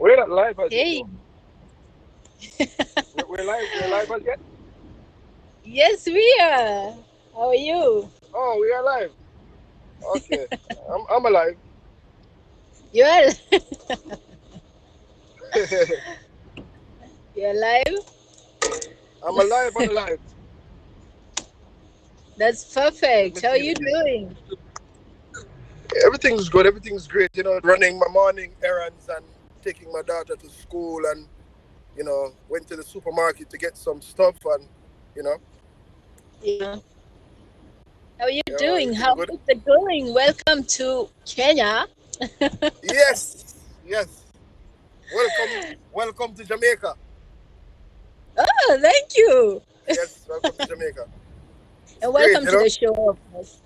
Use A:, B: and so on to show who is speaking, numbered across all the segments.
A: We're not live as yet,
B: Hey,
A: though. We're live. We're live as yet.
B: yes, we are. How are you?
A: Oh, we are live. Okay, I'm alive.
B: You are. You're alive.
A: I'm alive and alive.
B: That's
A: Let
B: perfect.
A: me
B: How are
A: see
B: you
A: if this.
B: doing?
A: Everything's good. Everything's great. Running my morning errands and taking my daughter to school, and went to the supermarket to get some stuff, and you know,
B: Yeah. How are you
A: yeah,
B: doing?
A: everything
B: How
A: good.
B: is it going? Welcome to Kenya.
A: Yes, yes. Welcome, welcome to Jamaica.
B: Oh, thank you.
A: Yes, welcome to Jamaica. It's
B: And
A: great,
B: welcome to the show, of course.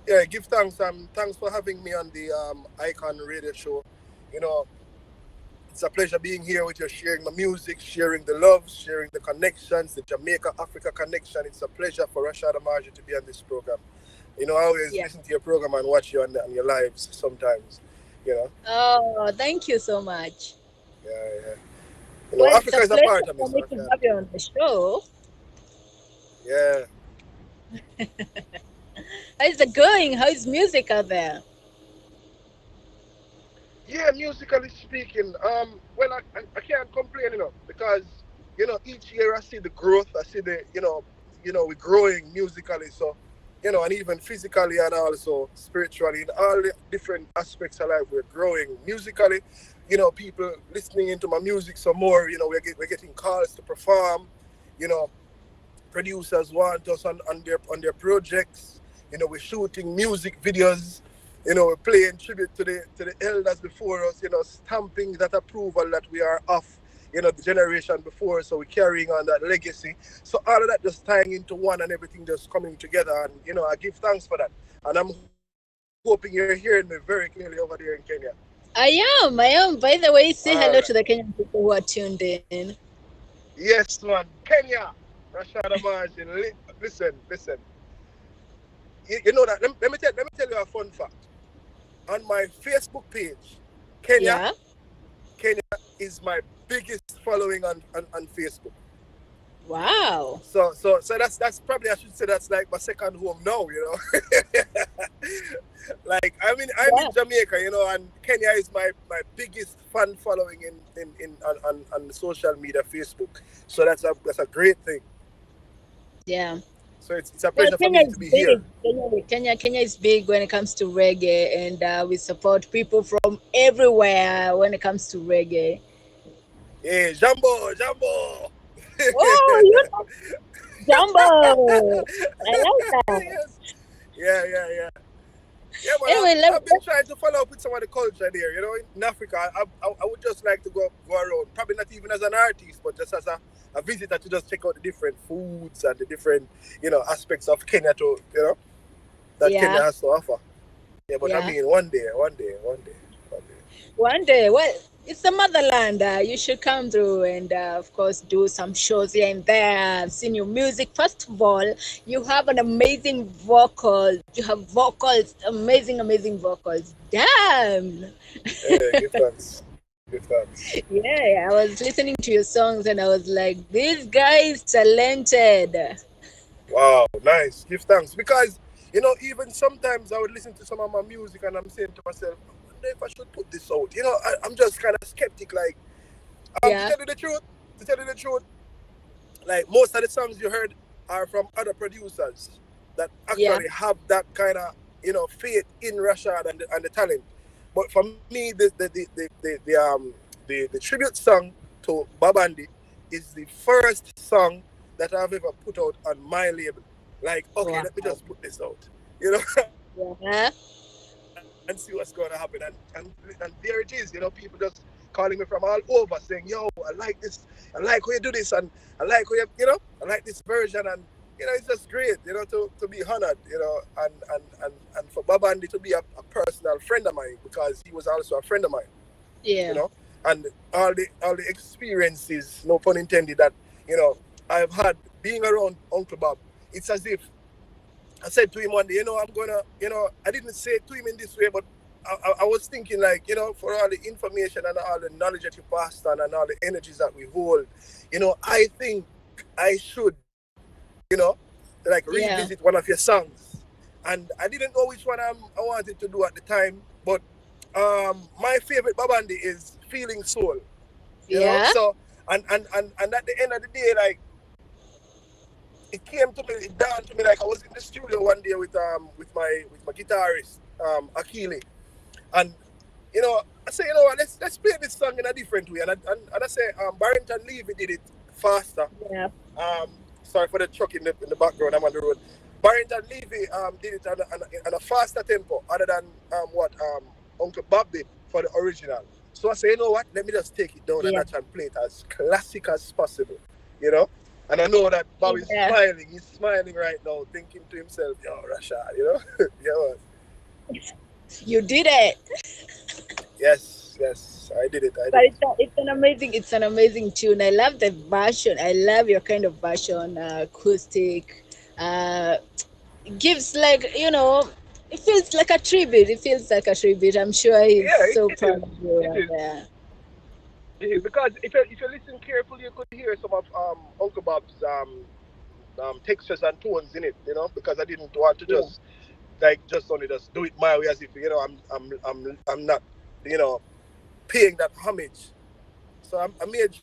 A: Yeah, give thanks. Thanks for having me on the Icon Radio Show. You know, it's a pleasure being here with you, sharing my music, sharing the love, sharing the connections, the Jamaica Africa connection. It's a pleasure for Rachaad Amaarji to be on this program. I always
B: Yeah.
A: listen to your program and watch you on your lives sometimes. You know,
B: Oh, thank you so much.
A: yeah, yeah.
B: Well, it's
A: Africa
B: a
A: is a
B: pleasure
A: part of me,
B: for
A: so
B: me to
A: Rachaad.
B: have you on the show.
A: Yeah,
B: How is it going? How is music out there?
A: yeah. Musically speaking, well, I can't complain, because each year I see the growth. I see the we're growing musically, so and even physically and also spiritually in all the different aspects of life. We're growing musically. People listening into my music some more. We're getting calls to perform. You know, producers want us on their projects. We're shooting music videos. We're playing tribute to the elders before us. Stamping that approval that we are of. The generation before us, so we're carrying on that legacy. So all of that just tying into one and everything just coming together. And I give thanks for that. And I'm hoping you're hearing me very clearly over there in Kenya.
B: I am. By the way, say
A: All
B: hello
A: right.
B: to the Kenyan people who are tuned in.
A: Yes, man. Kenya. Rachaad Amaarji. Listen. You know that. Let me tell you a fun fact. On my Facebook page, Kenya,
B: Yeah.
A: Kenya is my biggest following on Facebook.
B: Wow.
A: So that's probably, I should say, that's like my second home now. Like I'm
B: Yeah.
A: in Jamaica, and Kenya is my biggest fan following in on the social media Facebook. So that's a great thing.
B: Yeah.
A: So it's a
B: Well,
A: pleasure for
B: Kenya
A: me to
B: is
A: be
B: big.
A: here.
B: Kenya is big when it comes to reggae, and we support people from everywhere when it comes to reggae.
A: Yeah, Jambo.
B: Oh, you know Jumbo. I like that.
A: Yes. Yeah. Yeah, man.
B: Anyway,
A: I've been trying to follow up with some of the culture there. In Africa, I would just like to go around. Probably not even as an artist, but just as a visitor to just check out the different foods and the different aspects of Kenya that Kenya
B: yeah,
A: has to offer. Yeah, but I
B: yeah.
A: mean, one day.
B: One day, well, it's the motherland. You should come through and, of course, do some shows here and there. I've seen your music. First of all, you have an amazing vocal. You have vocals, amazing, amazing vocals. Damn.
A: Yeah, give thanks. Give thanks.
B: Yeah, I was listening to your songs and I was like, this guy is talented.
A: Wow, nice. Give thanks. Because, even sometimes I would listen to some of my music and I'm saying to myself, I wonder if I should put this out. I'm just kind of skeptic. Like, to
B: Yeah,
A: tell you the truth, to tell you the truth, like most of the songs you heard are from other producers that
B: yeah,
A: actually have that kind of, faith in Rachaad and the talent. But for me, the tribute song to Babandi is the first song that I've ever put out on my label. Like, okay,
B: wow.
A: let me just put this out, and see what's going to
B: Yeah,
A: happen. And there it is. People just calling me from all over saying, "Yo, I like this. I like how you do this, and I like how I like this version." And it's just great, to be honored, and for Babandi to be a personal friend of mine, because he was also a friend of mine, you
B: yeah,
A: know, and all the experiences, no pun intended, that I've had being around Uncle Bob. It's as if I said to him one day, I'm gonna, I didn't say it to him in this way, but I was thinking, like, for all the information and all the knowledge that you passed on and all the energies that we hold, I think I should, you know, like
B: Yeah.
A: revisit one of your songs. And I didn't know which one I wanted to do at the time, but my favorite Babandi is Feeling Soul.
B: Yeah.
A: So, and at the end of the day, like, it came to me, it dawned to me, like I was in the studio one day with my guitarist, Akili. And I say, what, let's play this song in a different way. And I say, Barrington Levy did it faster.
B: Yeah.
A: Sorry for the truck in the background. I'm on the road. Barrington Levy did it on a faster tempo, other than what Uncle Bob did for the original. So I say, what? Let me just take it down a
B: Yeah.
A: notch and play it as classic as possible. You know. And I know that Bob is
B: Yeah.
A: smiling. He's smiling right now, thinking to himself, "Yo, Rachaad, yeah,
B: You did it.
A: yes, I did it.
B: But it's an amazing tune. I love the version. I love your kind of version, acoustic. Uh, it gives like it feels like a tribute. It feels like a tribute. I'm sure he's
A: Yeah,
B: so
A: it is.
B: proud of you
A: It
B: out
A: is.
B: there.
A: It is. Because if you listen carefully, you could hear some of Uncle Bob's textures and tones in it. Because I didn't want to
B: Yeah.
A: just only just do it my way, as if I'm not you know paying that homage. So I made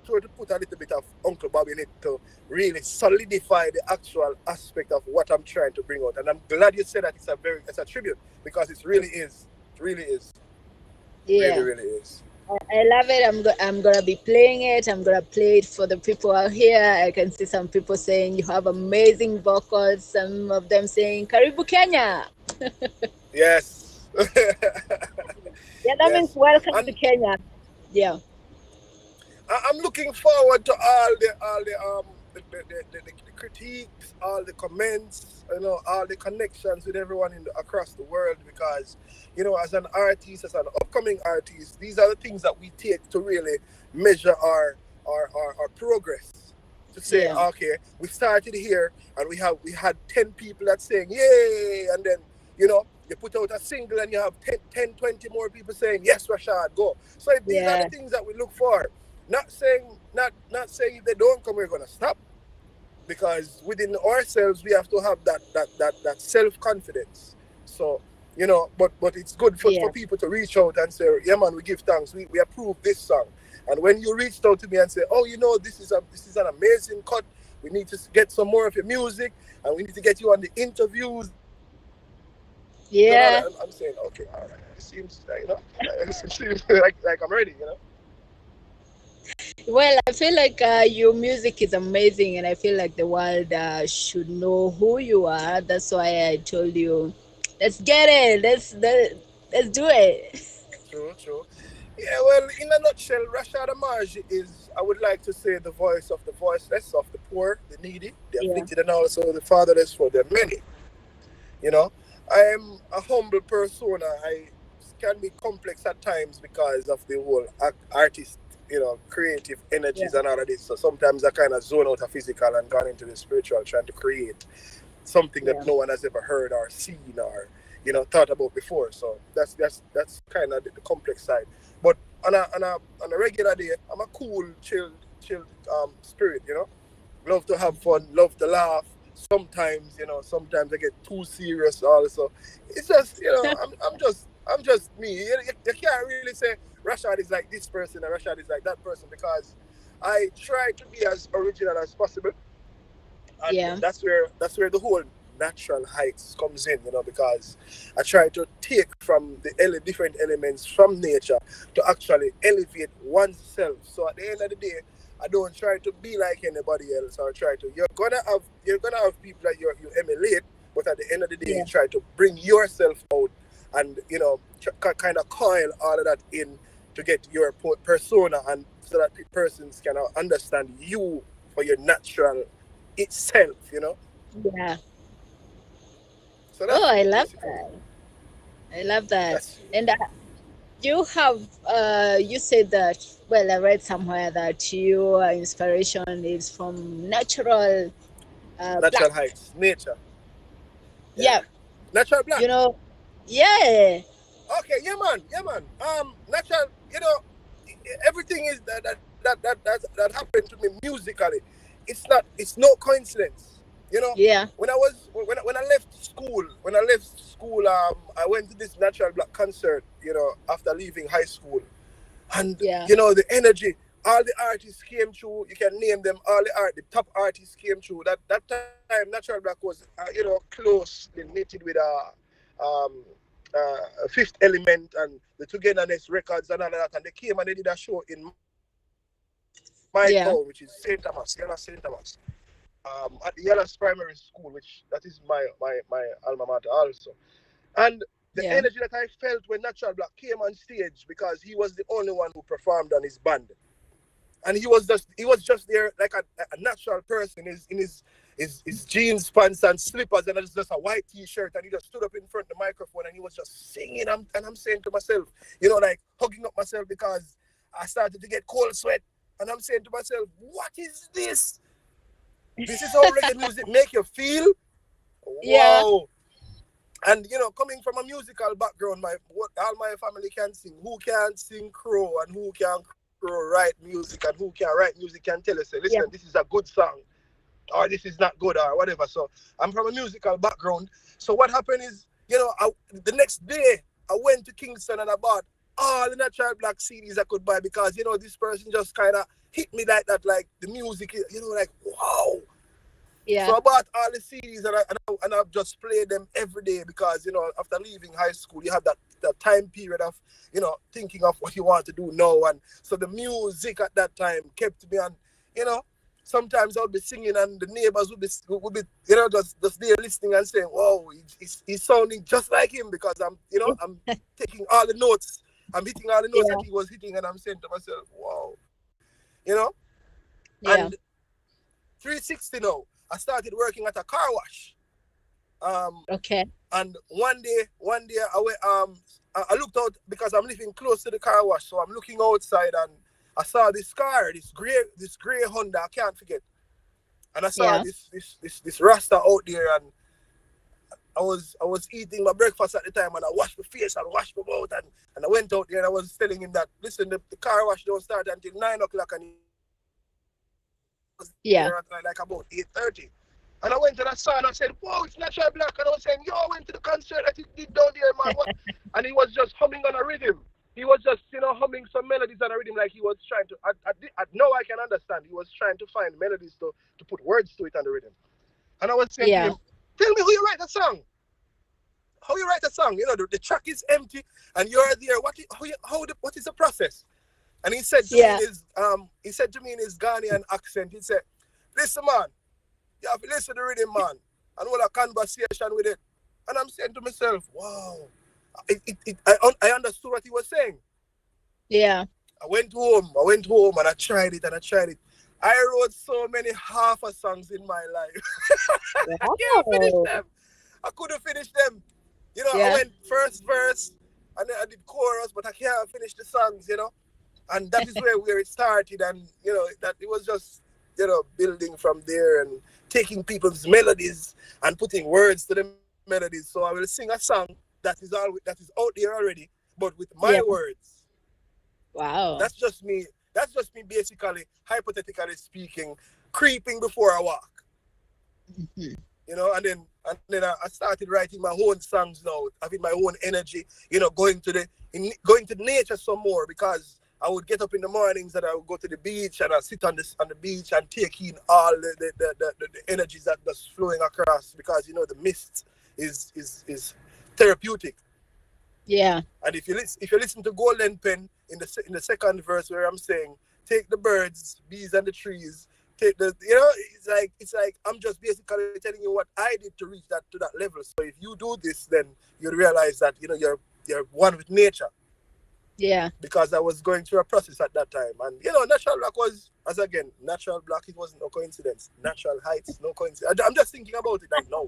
A: sure to put a little bit of Uncle Bob in it to really solidify the actual aspect of what I'm trying to bring out. And I'm glad you said that it's a tribute, because it really is. It really is. Really,
B: Yeah.
A: really is.
B: I love it. I'm gonna be playing it. I'm gonna play it for the people out here. I can see some people saying you have amazing vocals. Some of them saying Karibu Kenya.
A: Yes.
B: Yeah, that means
A: Yes.
B: welcome to
A: And
B: Kenya. Yeah.
A: I'm looking forward to all the critiques, all the comments, all the connections with everyone across the world, because as an artist, as an upcoming artist, these are the things that we take to really measure our progress. To say,
B: Yeah.
A: okay, we started here and we had 10 people that saying yay, and then you put out a single and you have 10, 20 more people saying yes, Rachaad, go. So these are the
B: Yeah.
A: things that we look for. Not saying if they don't come, we're gonna stop, because within ourselves we have to have that self confidence. So but it's good for
B: Yeah.
A: people to reach out and say, yeah, man, we give thanks. We approve this song. And when you reached out to me and say, oh, this is an amazing cut. We need to get some more of your music, and we need to get you on the interviews and all that. I'm saying, okay, all right.
B: Yeah.
A: It seems it seems like I'm ready.
B: Well, I feel like your music is amazing, and I feel like the world should know who you are. That's why I told you, let's get it. Let's do it.
A: True, true. Yeah, well, in a nutshell, Rachaad Amaarji is, I would like to say, the voice of the voiceless, of the poor, the needy, the
B: Yeah.
A: afflicted, and also the fatherless, for the many. You know, I am a humble persona. I can be complex at times because of the whole artist, creative
B: Yeah.
A: energies and all of this. So sometimes I kind of zone out of physical and gone into the spiritual, trying to create something that
B: Yeah.
A: no one has ever heard or seen or thought about before. So that's kind of the complex side. But on a regular day, I'm a cool, chilled spirit. Love to have fun, love to laugh. Sometimes I get too serious also. It's just I'm just me. You can't really say Rachaad is like this person and Rachaad is like that person, because I try to be as original as possible, and
B: Yeah.
A: that's where the whole natural heights comes in, because I try to take from the different elements from nature to actually elevate oneself. So at the end of the day, I don't try to be like anybody else, or try to. You're gonna have people that you emulate, but at the end of the day, you
B: Yeah.
A: try to bring yourself out, and kind of coil all of that in to get your persona, and so that persons can understand you for your natural itself.
B: Yeah.
A: So
B: Oh,
A: that's
B: I
A: it
B: love
A: basically.
B: that. I love that.
A: That's
B: And you said that, well, I read somewhere that your inspiration is from natural black.
A: natural heights, nature. Yeah,
B: Yeah.
A: natural black.
B: You know, yeah.
A: Okay, yeah, man. Natural, everything is that happened to me musically. It's no coincidence.
B: Yeah,
A: When I left school, I went to this Natural Black concert. After leaving high school, and
B: yeah,
A: the energy. All the artists came through. You can name them. The top artists came through. That time, Natural Black was closely knitted with um, Fifth Element and the Togetherness Records and all of that. And they came and they did a show in my town, which is Saint Thomas, Yellow Saint Thomas, at the Yellow Primary School, which that is my alma mater also. And the energy that I
B: yeah,
A: felt when Natural Black came on stage, because he was the only one who performed on his band, and he was just there like a natural person, his jeans, pants, and slippers, and just a white T-shirt, and he just stood up in front of the microphone and he was just singing. And I'm saying to myself, like hugging up myself because I started to get cold sweat, and I'm saying to myself, what is this? This is how reggae music make you feel.
B: yeah,
A: Wow. And coming from a musical background, all my family can sing. Who can sing crow and who can crow write music, and who can write music can tell us, say, listen,
B: yeah,
A: this is a good song, or this is not good, or whatever. So I'm from a musical background. So what happened is, the next day I went to Kingston and I bought all the Natural Black CDs I could buy, because this person just kind of hit me like that, like the music, like wow.
B: yeah,
A: So I bought all the CDs and I've just played them every day, because after leaving high school you have that time period of thinking of what you want to do now, and so the music at that time kept me. And you know sometimes I would be singing and the neighbors would be just there listening and saying, "Wow, he's sounding just like him," because I'm taking all the notes, I'm hitting all the notes that
B: yeah,
A: he was hitting, and I'm saying to myself, "Wow," you know.
B: yeah.
A: And 360 now, I started working at a car wash. Um,
B: Okay.
A: and one day I looked out, because I'm living close to the car wash, so I'm looking outside and I saw this car, this gray Honda, I can't forget. And I saw
B: Yeah,
A: this Rasta out there, and I was eating my breakfast at the time, and I washed my face and washed my mouth, and I went out there and I was telling him that, listen, the car wash don't start until 9 o'clock, and he was there at like about 8:30.
B: yeah,
A: And I went to that side and I said, "Whoa, it's Natural Black." And I was saying, "Yo, I went to the concert that he did down there, man. What?" And he was just humming on a rhythm. He was just, humming some melodies on a rhythm, like he was trying to. Now I can understand. He was trying to find melodies to put words to it on the rhythm. And I was saying to him,
B: yeah,
A: "Tell me who you write the song. How you write a song? The track is empty, and you're there. What is the process?" And
B: yeah,
A: he said to me in his Ghanaian accent, he said, "Listen, man, you have to listen to the rhythm, man, and hold a conversation with it." And I'm saying to myself, wow, I understood what he was saying.
B: yeah.
A: I went home and I tried it and I tried it. I wrote so many half a songs in my life. I can't finish
B: Wow.
A: them. I couldn't finish them. I
B: Yeah,
A: went first verse and then I did chorus, but I can't finish the songs. And that is where it started. And that it was just building from there and taking people's melodies and putting words to the melodies. So I will sing a song that is out there already, but with my
B: yeah.
A: words.
B: Wow.
A: That's just me basically, hypothetically speaking, creeping before I walk.
B: Mhm.
A: And then I started writing my own songs now, having my own energy, going to nature some more, because I would get up in the mornings and I would go to the beach and I sit on the beach and take in all the energies that that's flowing across, because the mist is therapeutic.
B: Yeah,
A: And if you listen to Golden Pen in the second verse, where I'm saying, take the birds, bees, and the trees, take it's like I'm just basically telling you what I did to reach that to that level. So if you do this, then you realize that you're one with nature,
B: yeah.
A: because I was going through a process at that time. And Natural Black was, as again, Natural Black, it wasn't no coincidence. Natural Heights, no coincidence. I'm just thinking about it like now.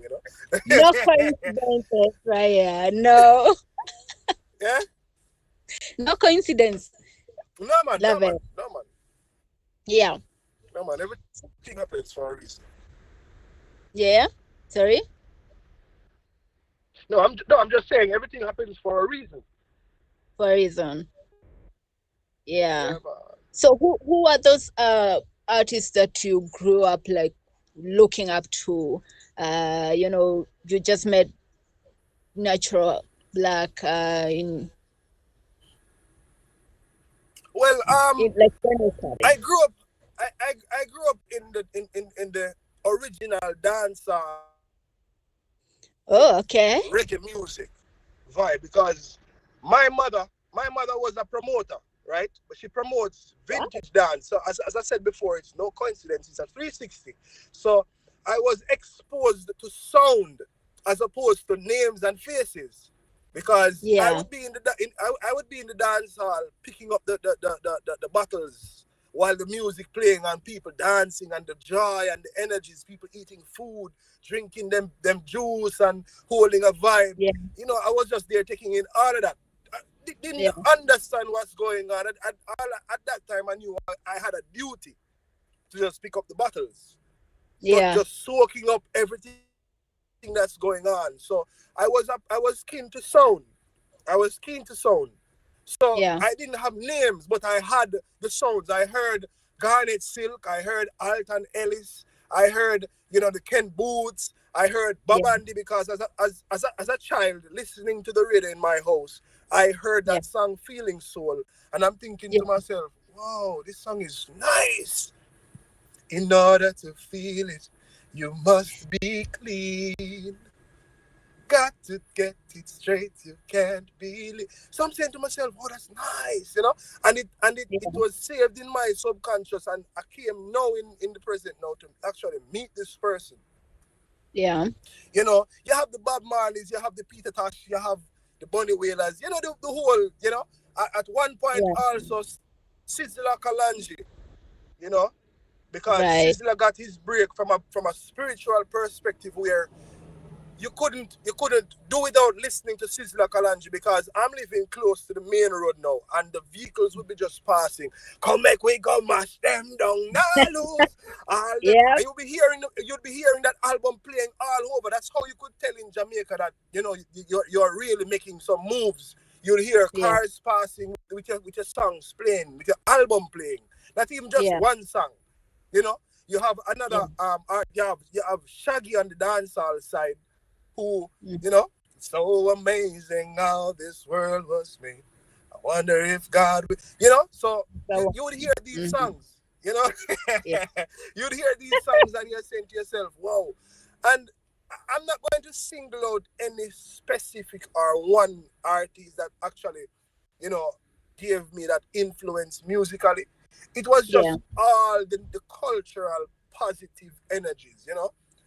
B: No coincidences, right? Yeah, no,
A: Yeah.
B: no coincidence.
A: No man, no
B: Love
A: man,
B: it.
A: no man,
B: Yeah,
A: no man. Everything happens for a reason.
B: yeah. Sorry.
A: No, I'm just saying everything happens for a reason.
B: for a reason. Yeah.
A: Yeah, man.
B: So who are those artists that you grew up like looking up to? You just met Natural Black
A: Well,
B: like when you started.
A: I grew up. I grew up in the original dancehall
B: Oh,
A: reggae
B: okay.
A: music vibe because my mother was a promoter, right? But she promotes
B: Wow.
A: vintage dance. So as I said before, it's no coincidence. It's a 360. So I was exposed to sound as opposed to names and faces, because I
B: Yeah.
A: would be in the I would be in the dance hall picking up the bottles while the music playing and people dancing and the joy and the energies, people eating food, drinking them juice and holding a vibe.
B: Yeah.
A: I was just there taking in all of that. I didn't
B: Yeah.
A: understand what's going on. At that time, I knew I had a duty to just pick up the bottles,
B: Yeah.
A: just soaking up everything that's going on. So I was keen to sound. I was keen to sound. So I
B: Yeah.
A: didn't have names, but I had the sounds. I heard Garnet Silk. I heard Alton Ellis. I heard, the Ken Boots. I heard
B: Yeah.
A: Babandi because as a child listening to the radio in my house, I heard
B: Yeah.
A: that song Feeling Soul. And I'm thinking
B: Yeah.
A: to myself, wow, this song is nice. In order to feel it, you must be clean. Got to get it straight. You can't believe. So I'm saying to myself, "Oh, that's nice," and it
B: Yeah.
A: was saved in my subconscious, and I came now in the present now to actually meet this person.
B: Yeah.
A: You have the Bob Marleys, you have the Peter Tosh, you have the Bunny Whalers, the whole, at one point
B: Yeah.
A: also Sizzla Kalanji, you know, because
B: Right.
A: Sizzla got his break from a spiritual perspective where you couldn't do without listening to Sizzla Kalanji, because I'm living close to the main road now and the vehicles will be just passing. Come make we go mash them down, nah lose all them.
B: Yeah.
A: And you'd be hearing that album playing all over. That's how you could tell in Jamaica that you're really making some moves. You'll hear
B: Yeah.
A: cars passing with your songs playing, with your album playing. Not even just
B: Yeah.
A: one song. You know, you have
B: Yeah.
A: another you have Shaggy on the dancehall side, who,
B: Mm.
A: it's so amazing how this world was made. I wonder if God will, so
B: So,
A: you would hear these
B: mhm.
A: songs,
B: Yeah.
A: you'd hear these songs and you're saying to yourself, wow. And I'm not going to single out any specific or one artist that actually, you know, gave me that influence musically. It was
B: Yeah.
A: just all the cultural positive energies.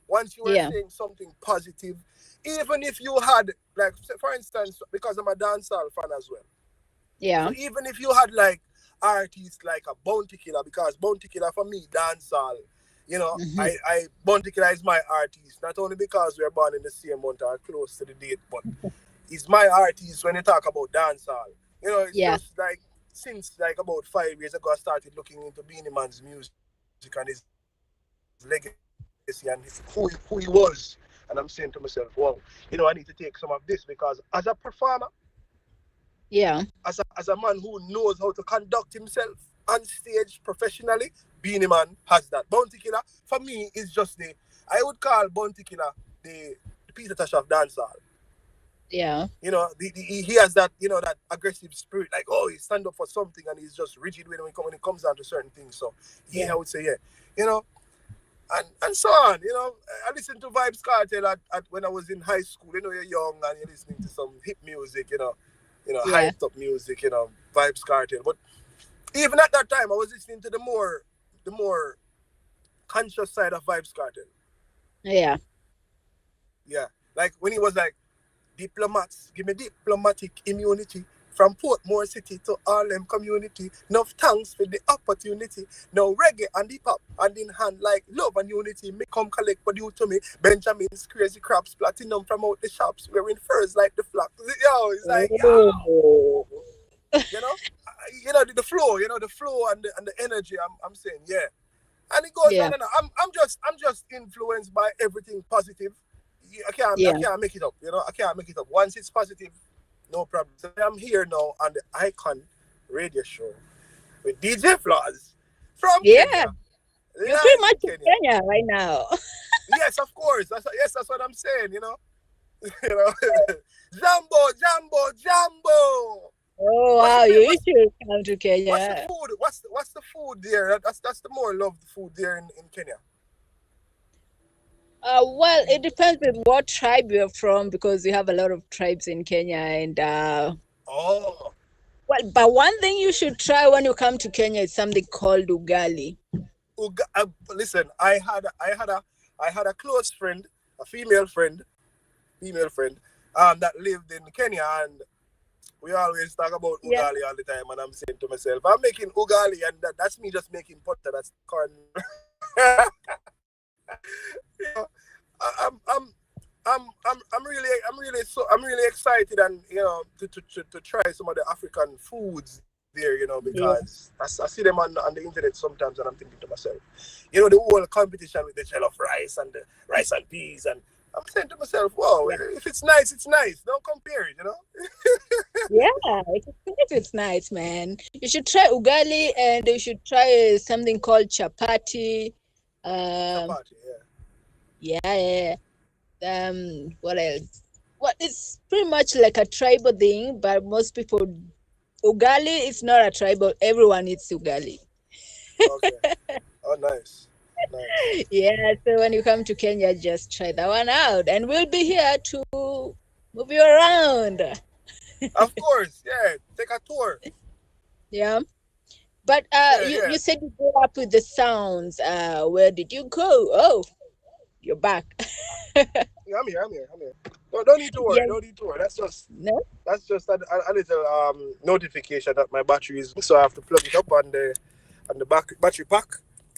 A: Once you were
B: Yeah.
A: saying something positive, even if you had, like, say, for instance, because I'm a dancehall fan as well. So
B: Yeah.
A: even if you had like artists like a Bounty Killer, because Bounty Killer for me, dancehall,
B: Hmm.
A: I Bounty Killer is my artist, not only because we're born in the same month or close to the date, but he's my artist when you talk about dancehall. It's
B: Yeah.
A: just like since like about 5 years ago, I started looking into Beanie Man's music and his legacy and who he was. And I'm saying to myself, wow, I need to take some of this, because as a performer,
B: Yeah.
A: as a man who knows how to conduct himself on stage professionally, Beanie Man has that. Bounty Killer, for me, is just I would call Bounty Killer the Peter Tosh of dancehall.
B: Yeah.
A: He has that, that aggressive spirit, like, oh, he stand up for something and he's just rigid when it comes down to certain things. So, yeah,
B: Yeah.
A: I would say, yeah, you know, and so on. I listened to Vibes Cartel at when I was in high school. You're young and you're listening to some hip music,
B: Yeah.
A: hyped up music, Vibes Cartel. But even at that time, I was listening to the more conscious side of Vibes Cartel.
B: Yeah.
A: Yeah, like when he was like, diplomats, give me diplomatic immunity from Portmore City to Harlem community. Enough thanks for the opportunity. Now reggae and hip hop hand in hand like love and unity. Me come collect what due to me. Benjamin's crazy crops, platinum from out the shops, wearing furs like the flock. Yo, it's like, yo,
B: Oh.
A: you know, the flow and the energy. I'm saying, yeah. And it goes
B: Yeah.
A: on and on. I'm just influenced by everything positive. I can't I
B: Yeah.
A: can't make it up. I can't make it up. Once it's positive, No problem. So I'm here now on the Icon radio show with DJ Flozz from
B: Yeah,
A: Kenya,
B: you're pretty
A: live
B: much
A: in
B: in
A: Kenya.
B: Kenya right now.
A: Yes, of course. That's what I'm saying. You know, Jambo.
B: Oh
A: What's the
B: wow,
A: fa-
B: you should come to
A: what's the
B: Kenya.
A: food? What's the food there? That's the more loved food there in Kenya.
B: Well, it depends on what tribe you're from because we have a lot of tribes in Kenya, and
A: Oh,
B: well, but one thing you should try when you come to Kenya is something called ugali.
A: listen, I had a close friend, a female friend, that lived in Kenya, and we always talk about
B: Yeah.
A: ugali all the time. And I'm saying to myself, I'm making ugali, and that's me just making potter. That's corn. you know, I'm really excited, and to try some of the African foods there,
B: Yeah.
A: because I see them on the internet sometimes, and I'm thinking to myself, the whole competition with the jollof rice and the rice and peas, and I'm saying to myself, wow,
B: Yeah.
A: if it's nice, it's nice. Don't compare it.
B: Yeah, it's nice, man. You should try ugali and you should try something called chapati. Um,
A: Chapati, yeah.
B: yeah, yeah. What else? What it's pretty much like a tribal thing, but most people ugali is not a tribal. Everyone eats ugali.
A: Okay. Oh, nice. Nice.
B: Yeah, so when you come to Kenya, just try that one out, and we'll be here to move you around.
A: Of course, yeah. Take a tour.
B: Yeah. But
A: Yeah,
B: you
A: yeah.
B: you said you grew up with the sounds. Where did you go? Oh, you're back.
A: Yeah, I'm here. Don't need to worry.
B: Yeah.
A: Don't need to worry.
B: No.
A: That's just a little notification that my battery is, so I have to plug it up on the battery pack.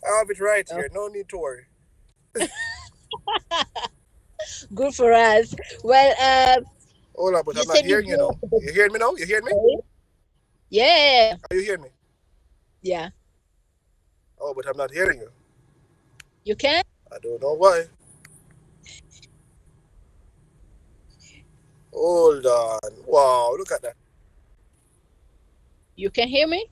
A: I have it right
B: Oh,
A: here. No need to worry.
B: good for us. Well,
A: Hold on, but
B: you
A: I'm not
B: said you
A: hearing you
B: grew
A: now.
B: up with the
A: You hear me now? You hear me?
B: sounds. Yeah.
A: Are you hearing me?
B: Yeah.
A: Oh, but I'm not hearing you.
B: You can.
A: I don't know why. Hold on. Wow, look at that.
B: You can hear me.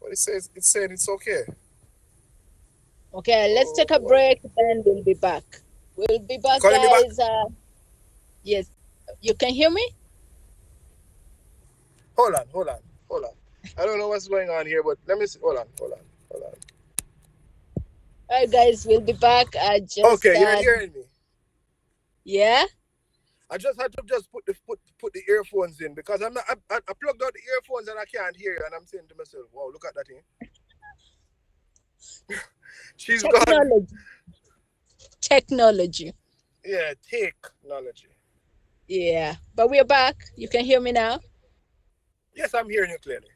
A: But it's saying it's okay.
B: Okay. Let's
A: Oh
B: take a
A: boy.
B: break, then we'll be back. We'll be
A: You
B: back,
A: calling me back?
B: guys. Yes. You can hear me.
A: Hold on. I don't know what's going on here, but let me see. Hold on.
B: All right, guys. We'll be back.
A: Okay, you're hearing me.
B: Yeah.
A: I just had to just put the earphones in, because I'm not. I plugged out the earphones and I can't hear you, and I'm saying to myself, "Wow, look at that thing." She's gone.
B: Technology.
A: Yeah, technology.
B: Yeah. But we're back. You can hear me now.
A: Yes, I'm hearing you clearly.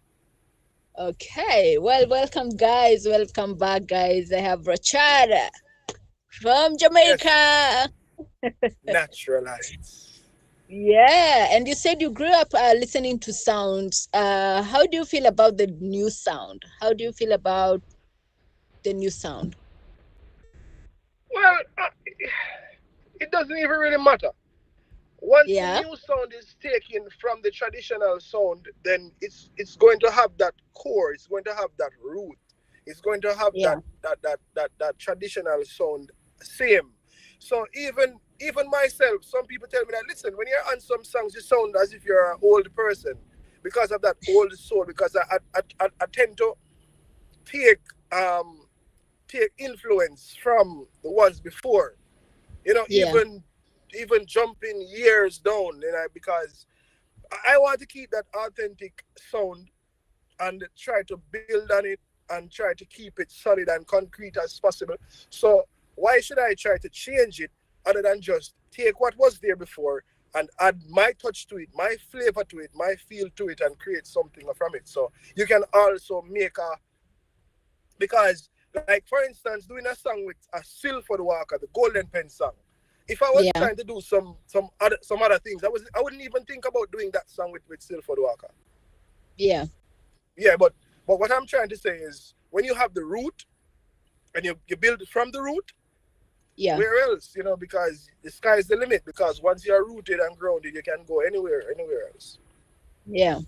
B: Okay. Well, welcome, guys. Welcome back, guys. I have Rachaad from
A: Yes,
B: Jamaica.
A: naturalized.
B: Yeah. And you said you grew up listening to sounds. How do you feel about the new sound? How do you feel about the new sound?
A: Well, it doesn't even really matter. Once the
B: Yeah.
A: new sound is taken from the traditional sound, then it's going to have that core. It's going to have that root. It's going to have
B: Yeah.
A: that traditional sound same. So even myself, some people tell me that, listen, when you're on some songs, you sound as if you're an old person because of that old soul. Because I tend to take um take influence from the ones before.
B: Yeah.
A: Even jumping years down, because I want to keep that authentic sound and try to build on it and try to keep it solid and concrete as possible. So why should I try to change it other than just take what was there before and add my touch to it, my flavor to it, my feel to it, and create something from it? So you can also make because, like, for instance, doing a song with a Silford Walker, the Golden Pen song. If I was
B: Yeah.
A: trying to do some other things, I wouldn't even think about doing that song with Silford Walker.
B: Yeah.
A: Yeah, but what I'm trying to say is, when you have the root and you build from the root,
B: Yeah.
A: Where else? Because the sky's the limit. Because once you're rooted and grounded, you can go anywhere else.
B: Yeah.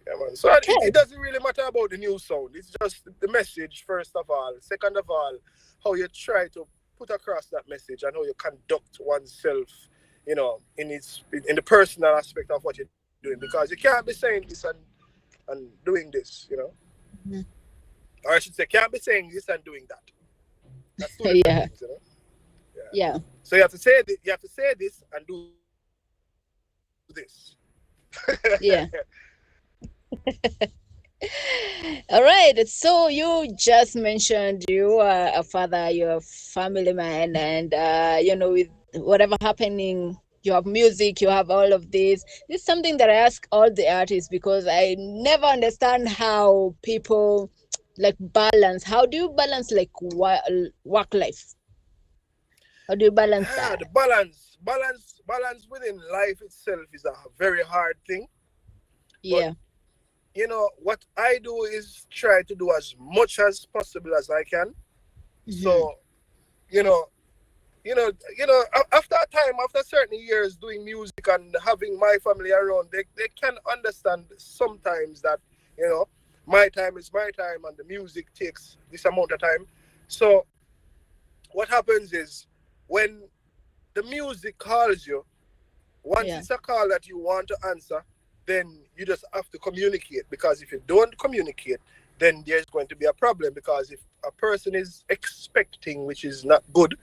A: Yeah, man. So it
B: Okay.
A: doesn't really matter about the new sound. It's just the message, first of all. Second of all, how you try to put across that message and how you conduct oneself, in the personal aspect of what you're doing. Because you can't be saying this and doing this.
B: Mhm.
A: Or I should say, can't be saying this and doing that. That's two different
B: Yeah.
A: things. Yeah.
B: Yeah.
A: So you have to say this and do this.
B: Yeah. All right. So you just mentioned you are a father, you're a family man, and with whatever happening, you have music, you have all of this. This is something that I ask all the artists because I never understand how people like balance. How do you balance like work life? How do you balance
A: The
B: that?
A: balance within life itself is a very hard thing. But
B: Yeah.
A: what I do is try to do as much as possible as I can.
B: Mm-hmm.
A: So you know, after a time, after certain years doing music and having my family around, they can understand sometimes that you know my time is my time and the music takes this amount of time. So what happens is when the music calls you, once
B: Yeah.
A: it's a call that you want to answer, then you just have to communicate. Because if you don't communicate, then there's going to be a problem. Because if a person is expecting, which is not good,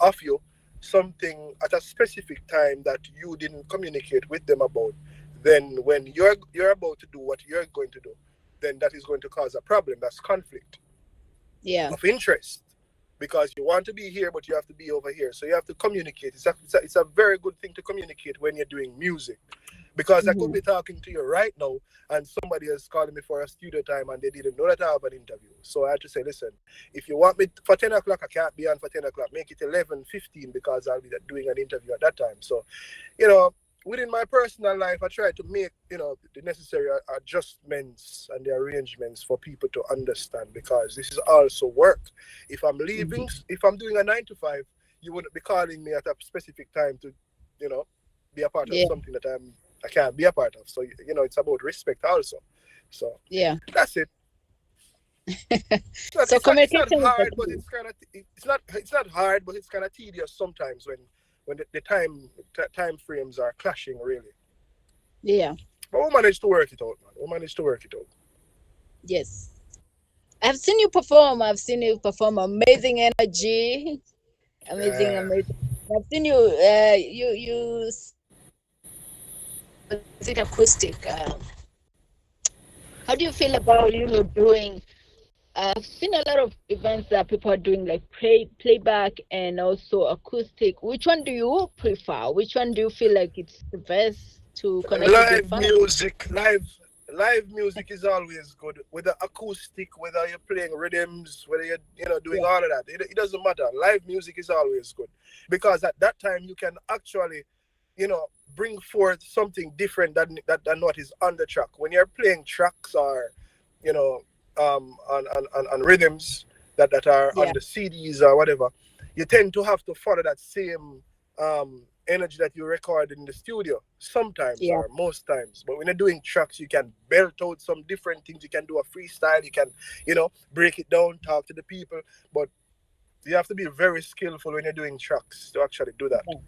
A: of you, something at a specific time that you didn't communicate with them about, then when you're about to do what you're going to do, then that is going to cause a problem. That's conflict
B: Yeah.
A: of interest, because you want to be here but you have to be over here, so you have to communicate. It's a very good thing to communicate when you're doing music, because I could
B: Mm-hmm.
A: be talking to you right now and somebody is calling me for a studio time and they didn't know that I have an interview. So I had to say, listen, if you want me for 10 o'clock, I can't be on for 10 o'clock. Make it 11:15 because I'll be doing an interview at that time. So, you know, within my personal life, I try to make, the necessary adjustments and the arrangements for people to understand, because this is also work.
B: Mm-hmm.
A: If I'm doing a 9 to 5, you wouldn't be calling me at a specific time to, you know, be a part of
B: Yeah.
A: something that I can't be a part of. So it's about respect also. So
B: Yeah.
A: that's it.
B: So
A: It's not
B: communication is the
A: hard, but
B: key.
A: it's not hard, but it's kind of tedious sometimes when the time frames are clashing really.
B: Yeah.
A: But we managed to work it out, man. We managed to work it out.
B: Yes. I've seen you perform. I've seen you perform amazing energy. Amazing,
A: Yeah.
B: amazing. I've seen you. You was it acoustic? How do you feel about doing? I've seen a lot of events that people are doing like playback and also acoustic. Which one do you prefer? Which one do you feel like it's the best to connect with your
A: Live
B: fans?
A: music, live music is always good. Whether acoustic, whether you're playing rhythms, whether you're doing
B: Yeah,
A: all of that, it doesn't matter. Live music is always good, because at that time you can actually, bring forth something different than what is on the track. When you're playing tracks or, you know, on rhythms that are on
B: yeah,
A: the CDs or whatever, you tend to have to follow that same energy that you record in the studio sometimes
B: yeah.
A: or most times. But when you're doing tracks, you can belt out some different things. You can do a freestyle. You can, break it down, talk to the people. But you have to be very skillful when you're doing tracks to actually do that.
B: Yeah.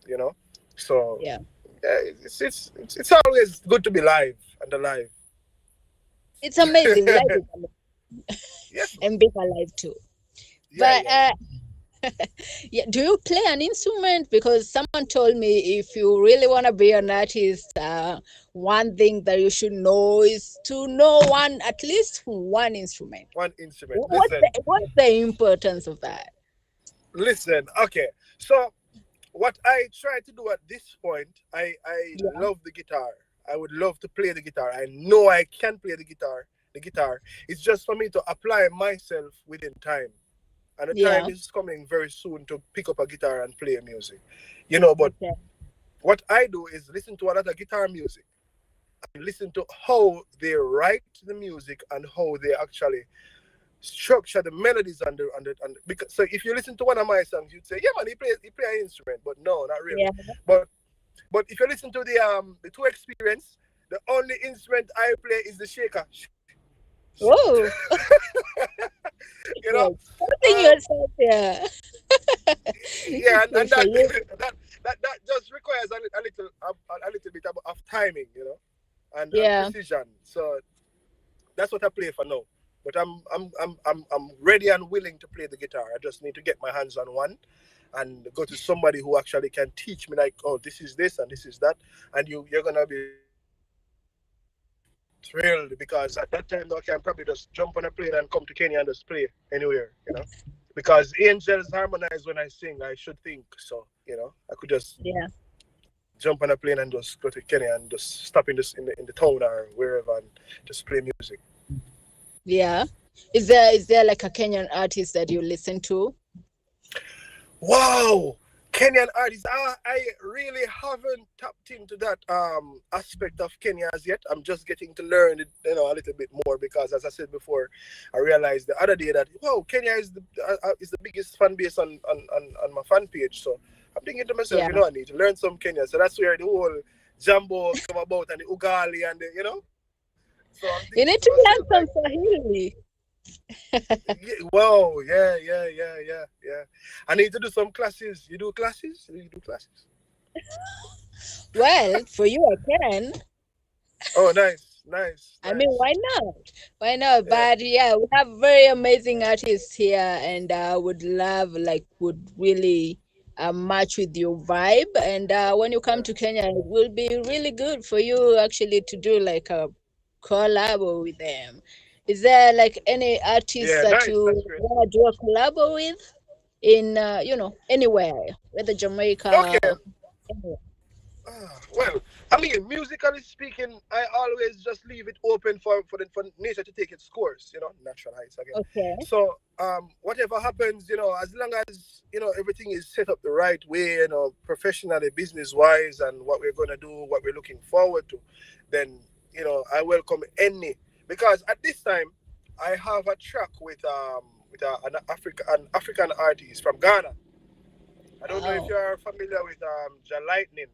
A: You know, so
B: Yeah.
A: yeah, it's always good to be live and alive.
B: It's amazing. Life is
A: Yes, man.
B: and being alive too.
A: Yeah,
B: But
A: yeah, yeah.
B: yeah, do you play an instrument? Because someone told me if you really want to be an artist, one thing that you should know is to know at least one instrument.
A: One instrument.
B: What's the importance of that?
A: Listen. Okay, so what I try to do at this point, I
B: Yeah,
A: love the guitar. I would love to play the guitar. I know I can play the guitar. The guitar. It's just for me to apply myself within time. And the time
B: yeah,
A: is coming very soon to pick up a guitar and play music. But
B: okay,
A: what I do is listen to a lot of guitar music and listen to how they write the music and how they actually structure, the melodies and because so if you listen to one of my songs, you'd say, yeah man, he play an instrument, but no, not really.
B: Yeah.
A: But if you listen to the two experience, the only instrument I play is the shaker.
B: Oh,
A: You know,
B: yes. Putting
A: um,
B: yourself there.
A: yeah, and
B: So
A: that,
B: you,
A: that just requires a little bit of timing, and
B: yeah.
A: precision. So that's what I play for now. But I'm ready and willing to play the guitar. I just need to get my hands on one and go to somebody who actually can teach me, like, oh, this is this and this is that, and you're gonna be thrilled because at that time I can probably just jump on a plane and come to Kenya and just play anywhere. Because angels harmonize when I sing, I should think so. I could just
B: Yeah.
A: jump on a plane and just go to Kenya and just stop in the town or wherever and just play music.
B: Yeah. Is there like a Kenyan artist that you listen to?
A: Wow, Kenyan artists. I really haven't tapped into that aspect of Kenya as yet. I'm just getting to learn it, a little bit more because, as I said before, I realized the other day that Kenya is the biggest fan base on my fan page. So I'm thinking to myself,
B: Yeah.
A: I need to learn some Kenya. So that's where the whole Jambo come about and the Ugali and the. So I'm
B: You
A: thinking
B: need
A: to
B: to
A: myself
B: learn
A: like,
B: some Swahili.
A: wow, yeah. I need to do some classes. You do classes? You do classes?
B: Well, for you, I can.
A: Oh, nice.
B: I mean, why not? Why not?
A: Yeah,
B: But yeah, we have very amazing artists here, and I would really match with your vibe. And when you come
A: yeah.
B: to Kenya, it will be really good for you actually to do like a collab with them. Is there like any artists
A: Yeah,
B: that
A: nice.
B: you
A: That's great.
B: want to do a collab with in anywhere, whether Jamaica
A: Okay.
B: or anywhere?
A: Well, I mean, musically speaking, I always just leave it open for nature to take its course. Natural heights again.
B: Okay.
A: So, whatever happens, as long as everything is set up the right way, professionally, business wise, and what we're gonna do, what we're looking forward to, then I welcome any, because at this time I have a track with an African artist from Ghana. I don't know if
B: Wow.
A: you are familiar with Ja Lightning.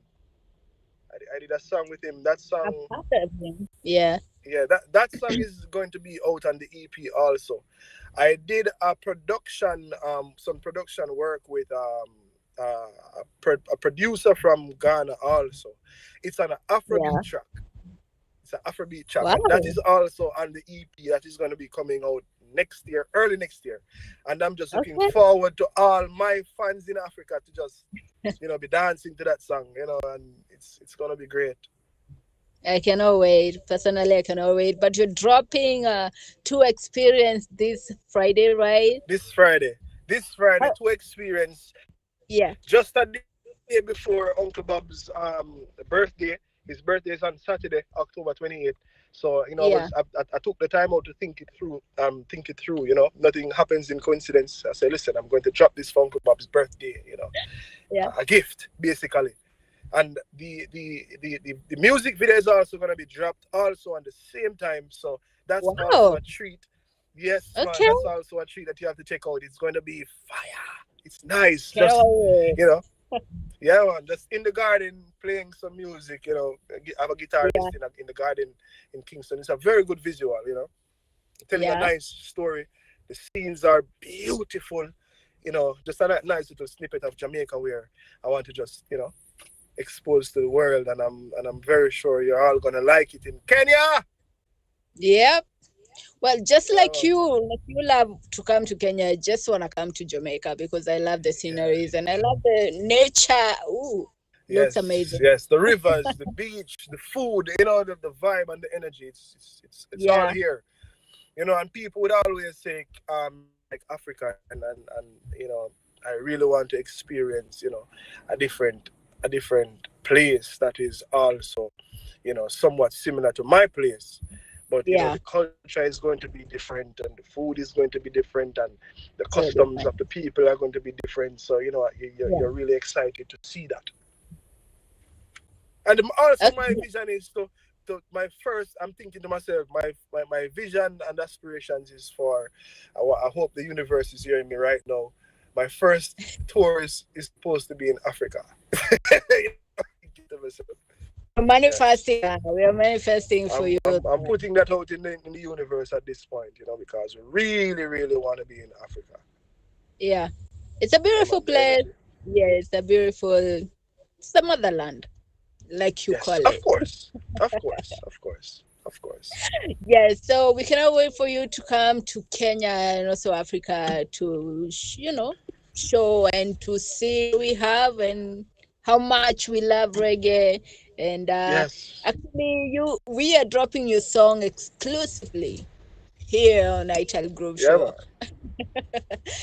A: I did a song with him. That
B: I've
A: song,
B: heard of him. Yeah.
A: yeah, that song is going to be out on the EP also. I did some production work with a producer from Ghana also. It's an
B: Yeah.
A: Afrobeat track. It's an Afrobeat track, and that
B: Wow.
A: is also on the EP that is going to be coming out next year, early next year. And I'm just looking
B: Okay.
A: forward to all my fans in Africa to just, be dancing to that song, and it's gonna be great.
B: I cannot wait. Personally, I cannot wait. But you're dropping to experience this Friday, right?
A: This Friday,
B: Oh,
A: to experience
B: yeah.
A: just a day before Uncle Bob's birthday. His birthday is on Saturday, October 28th. So
B: Yeah.
A: I took the time out to think it through. Nothing happens in coincidence. I said, listen, I'm going to drop this for Uncle Bob's birthday.
B: Yeah.
A: A gift basically. And the music video is also going to be dropped also on the same time. So that's also
B: Wow.
A: a treat. Yes, man,
B: Okay.
A: that's also a treat that you have to check out. It's going to be fire. It's nice. Just,
B: Cannot wait.
A: you know, yeah, man, just in the garden playing some music, have a
B: Yeah.
A: guitarist in the garden in Kingston. It's a very good visual. Telling a
B: Yeah.
A: nice story. The scenes are beautiful. Just a nice little snippet of Jamaica where I want to just, expose to the world, and I'm very sure you're all gonna like it in Kenya.
B: Yep. Well, just
A: Yeah, man.
B: like you love to come to Kenya, I just want to come to Jamaica because I love the
A: Yeah.
B: sceneries and I love the nature. Ooh, looks
A: Yes,
B: amazing.
A: yes. The rivers, the beach, the food, the vibe and the energy. It's all
B: Yeah.
A: here. And people would always say, like Africa, and I really want to experience, a different a different place that is also, somewhat similar to my place. But
B: Yeah.
A: the culture is going to be different, and the food is going to be different, and the
B: So
A: customs
B: different.
A: of the people are going to be different. So
B: Yeah.
A: you're really excited to see that. And also my
B: Okay.
A: vision is to my first, I'm thinking to myself, my vision and aspirations is for, I hope the universe is hearing me right now. My first tour is supposed to be in Africa. Thinking to myself,
B: We're
A: yes.
B: manifesting. We are manifesting for
A: I'm,
B: you.
A: I'm, I'm putting that out in the universe at this point, because we really, really want to be in Africa.
B: Yeah. It's a
A: Yeah,
B: beautiful
A: man, the
B: place.
A: energy.
B: Yeah, it's a beautiful, it's the motherland, like you call
A: Yes, of
B: it.
A: course. Of course. Of course. Of course.
B: Yes, so we cannot wait for you to come to Kenya and also Africa to, show and to see we have and how much we love reggae. And
A: Yes.
B: actually, we are dropping your song exclusively here on Ital Group
A: Yeah,
B: Show
A: man.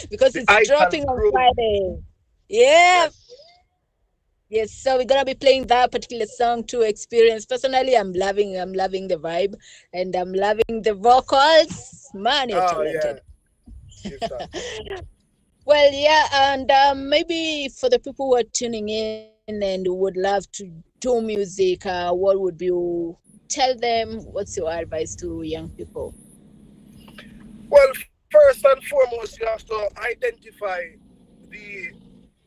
B: because
A: The
B: it's
A: Ital
B: dropping on
A: Grove.
B: Friday. Yeah.
A: Yes.
B: Yes, so we're gonna be playing that particular song to experience. Personally, I'm loving the vibe, and I'm loving the vocals. Man, you're
A: Oh, yeah.
B: talented.
A: Give thanks.
B: Well, yeah, and maybe for the people who are tuning in and would love to do music, what would you tell them? What's your advice to young people?
A: Well, first and foremost, you have to identify the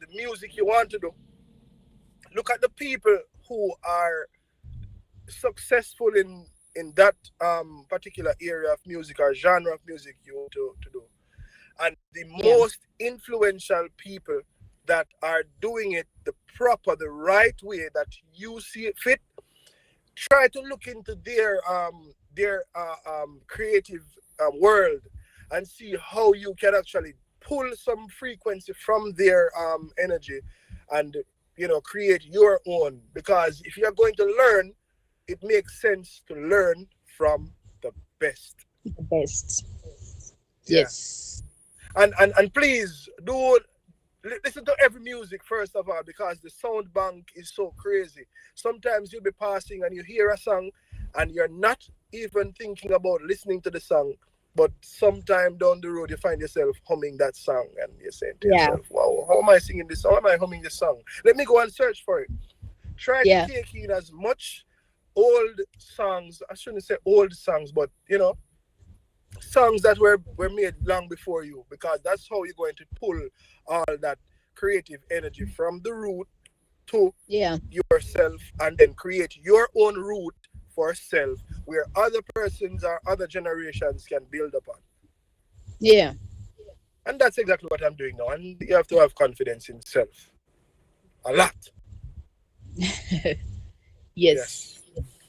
A: the music you want to do. Look at the people who are successful in that particular area of music or genre of music you want to do. And the
B: Yeah,
A: most influential people that are doing it the proper, the right way that you see it fit, try to look into their creative world and see how you can actually pull some frequency from their energy and create your own. Because if you're going to learn, it makes sense to learn from the best.
B: the best.
A: Yeah.
B: Yes.
A: And please do listen to every music first of all, because the sound bank is so crazy. Sometimes you'll be passing and you hear a song and you're not even thinking about listening to the song, but sometime down the road you find yourself humming that song and you're saying to
B: Yeah,
A: yourself, wow, how am I singing this song? How am I humming this song? Let me go and search for it. Try to
B: yeah,
A: take in as much old songs, I shouldn't say old songs, but songs that were made long before you, because that's how you're going to pull all that creative energy from the root to
B: yeah,
A: yourself, and then create your own route for self where other persons or other generations can build upon.
B: yeah.
A: And that's exactly what I'm doing now. And you have to have confidence in self a lot.
B: Yes.
A: Yes,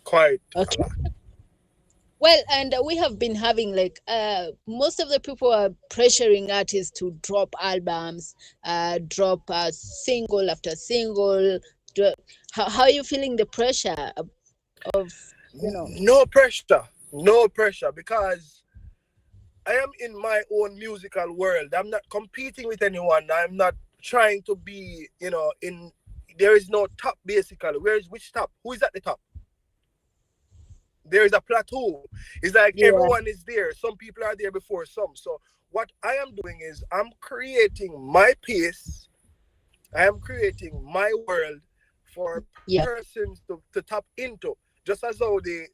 A: quite a
B: Okay.
A: lot.
B: Well, and we have been having like most of the people are pressuring artists to drop albums, drop single after single. Dro- how are you feeling the pressure of
A: No pressure, no pressure, because I am in my own musical world. I'm not competing with anyone. I'm not trying to be, in. There is no top basically. Where is which top? Who is at the top? There is a plateau. It's like
B: yeah,
A: everyone is there. Some people are there before some. So what I am doing is I'm creating my pace. I am creating my world for
B: yeah,
A: persons to tap into. Just as how the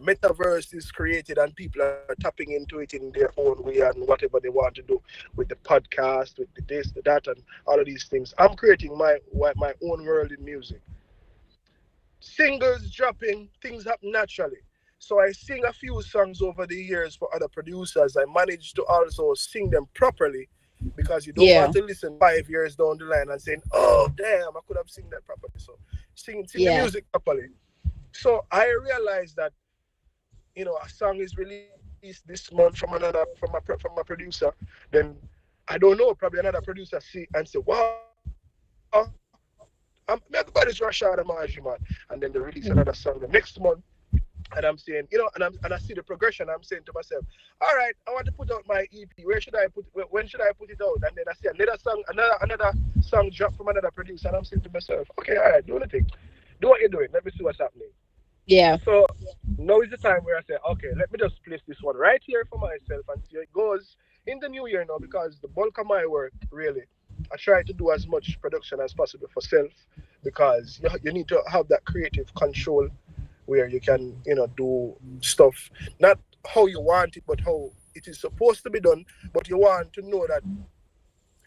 A: metaverse is created and people are tapping into it in their own way and whatever they want to do with the podcast, with the this, the that, and all of these things. I'm creating my own world in music. Singles dropping, things happen naturally. So I sing a few songs over the years for other producers. I managed to also sing them properly, because you don't
B: yeah,
A: want to listen 5 years down the line and saying, "Oh damn, I could have sing that properly." So sing the
B: yeah,
A: music properly. So I realized that a song is released this month from from a producer, then I don't know, probably another producer see and say, "Wow, everybody's Rachaad Amaarji, man," and then they release another song the next month. And I'm saying, and I see the progression. I'm saying to myself, all right, I want to put out my EP. Where should I put? When should I put it out? And then I see another song, another song drop from another producer, and I'm saying to myself, okay, all right, do the thing, do what you're doing. Let me see what's happening.
B: yeah,
A: So now is the time where I say, okay, let me just place this one right here for myself and see how it goes in the new year now, because the bulk of my work really, I try to do as much production as possible for self, because you need to have that creative control where you can, do stuff not how you want it, but how it is supposed to be done. But you want to know that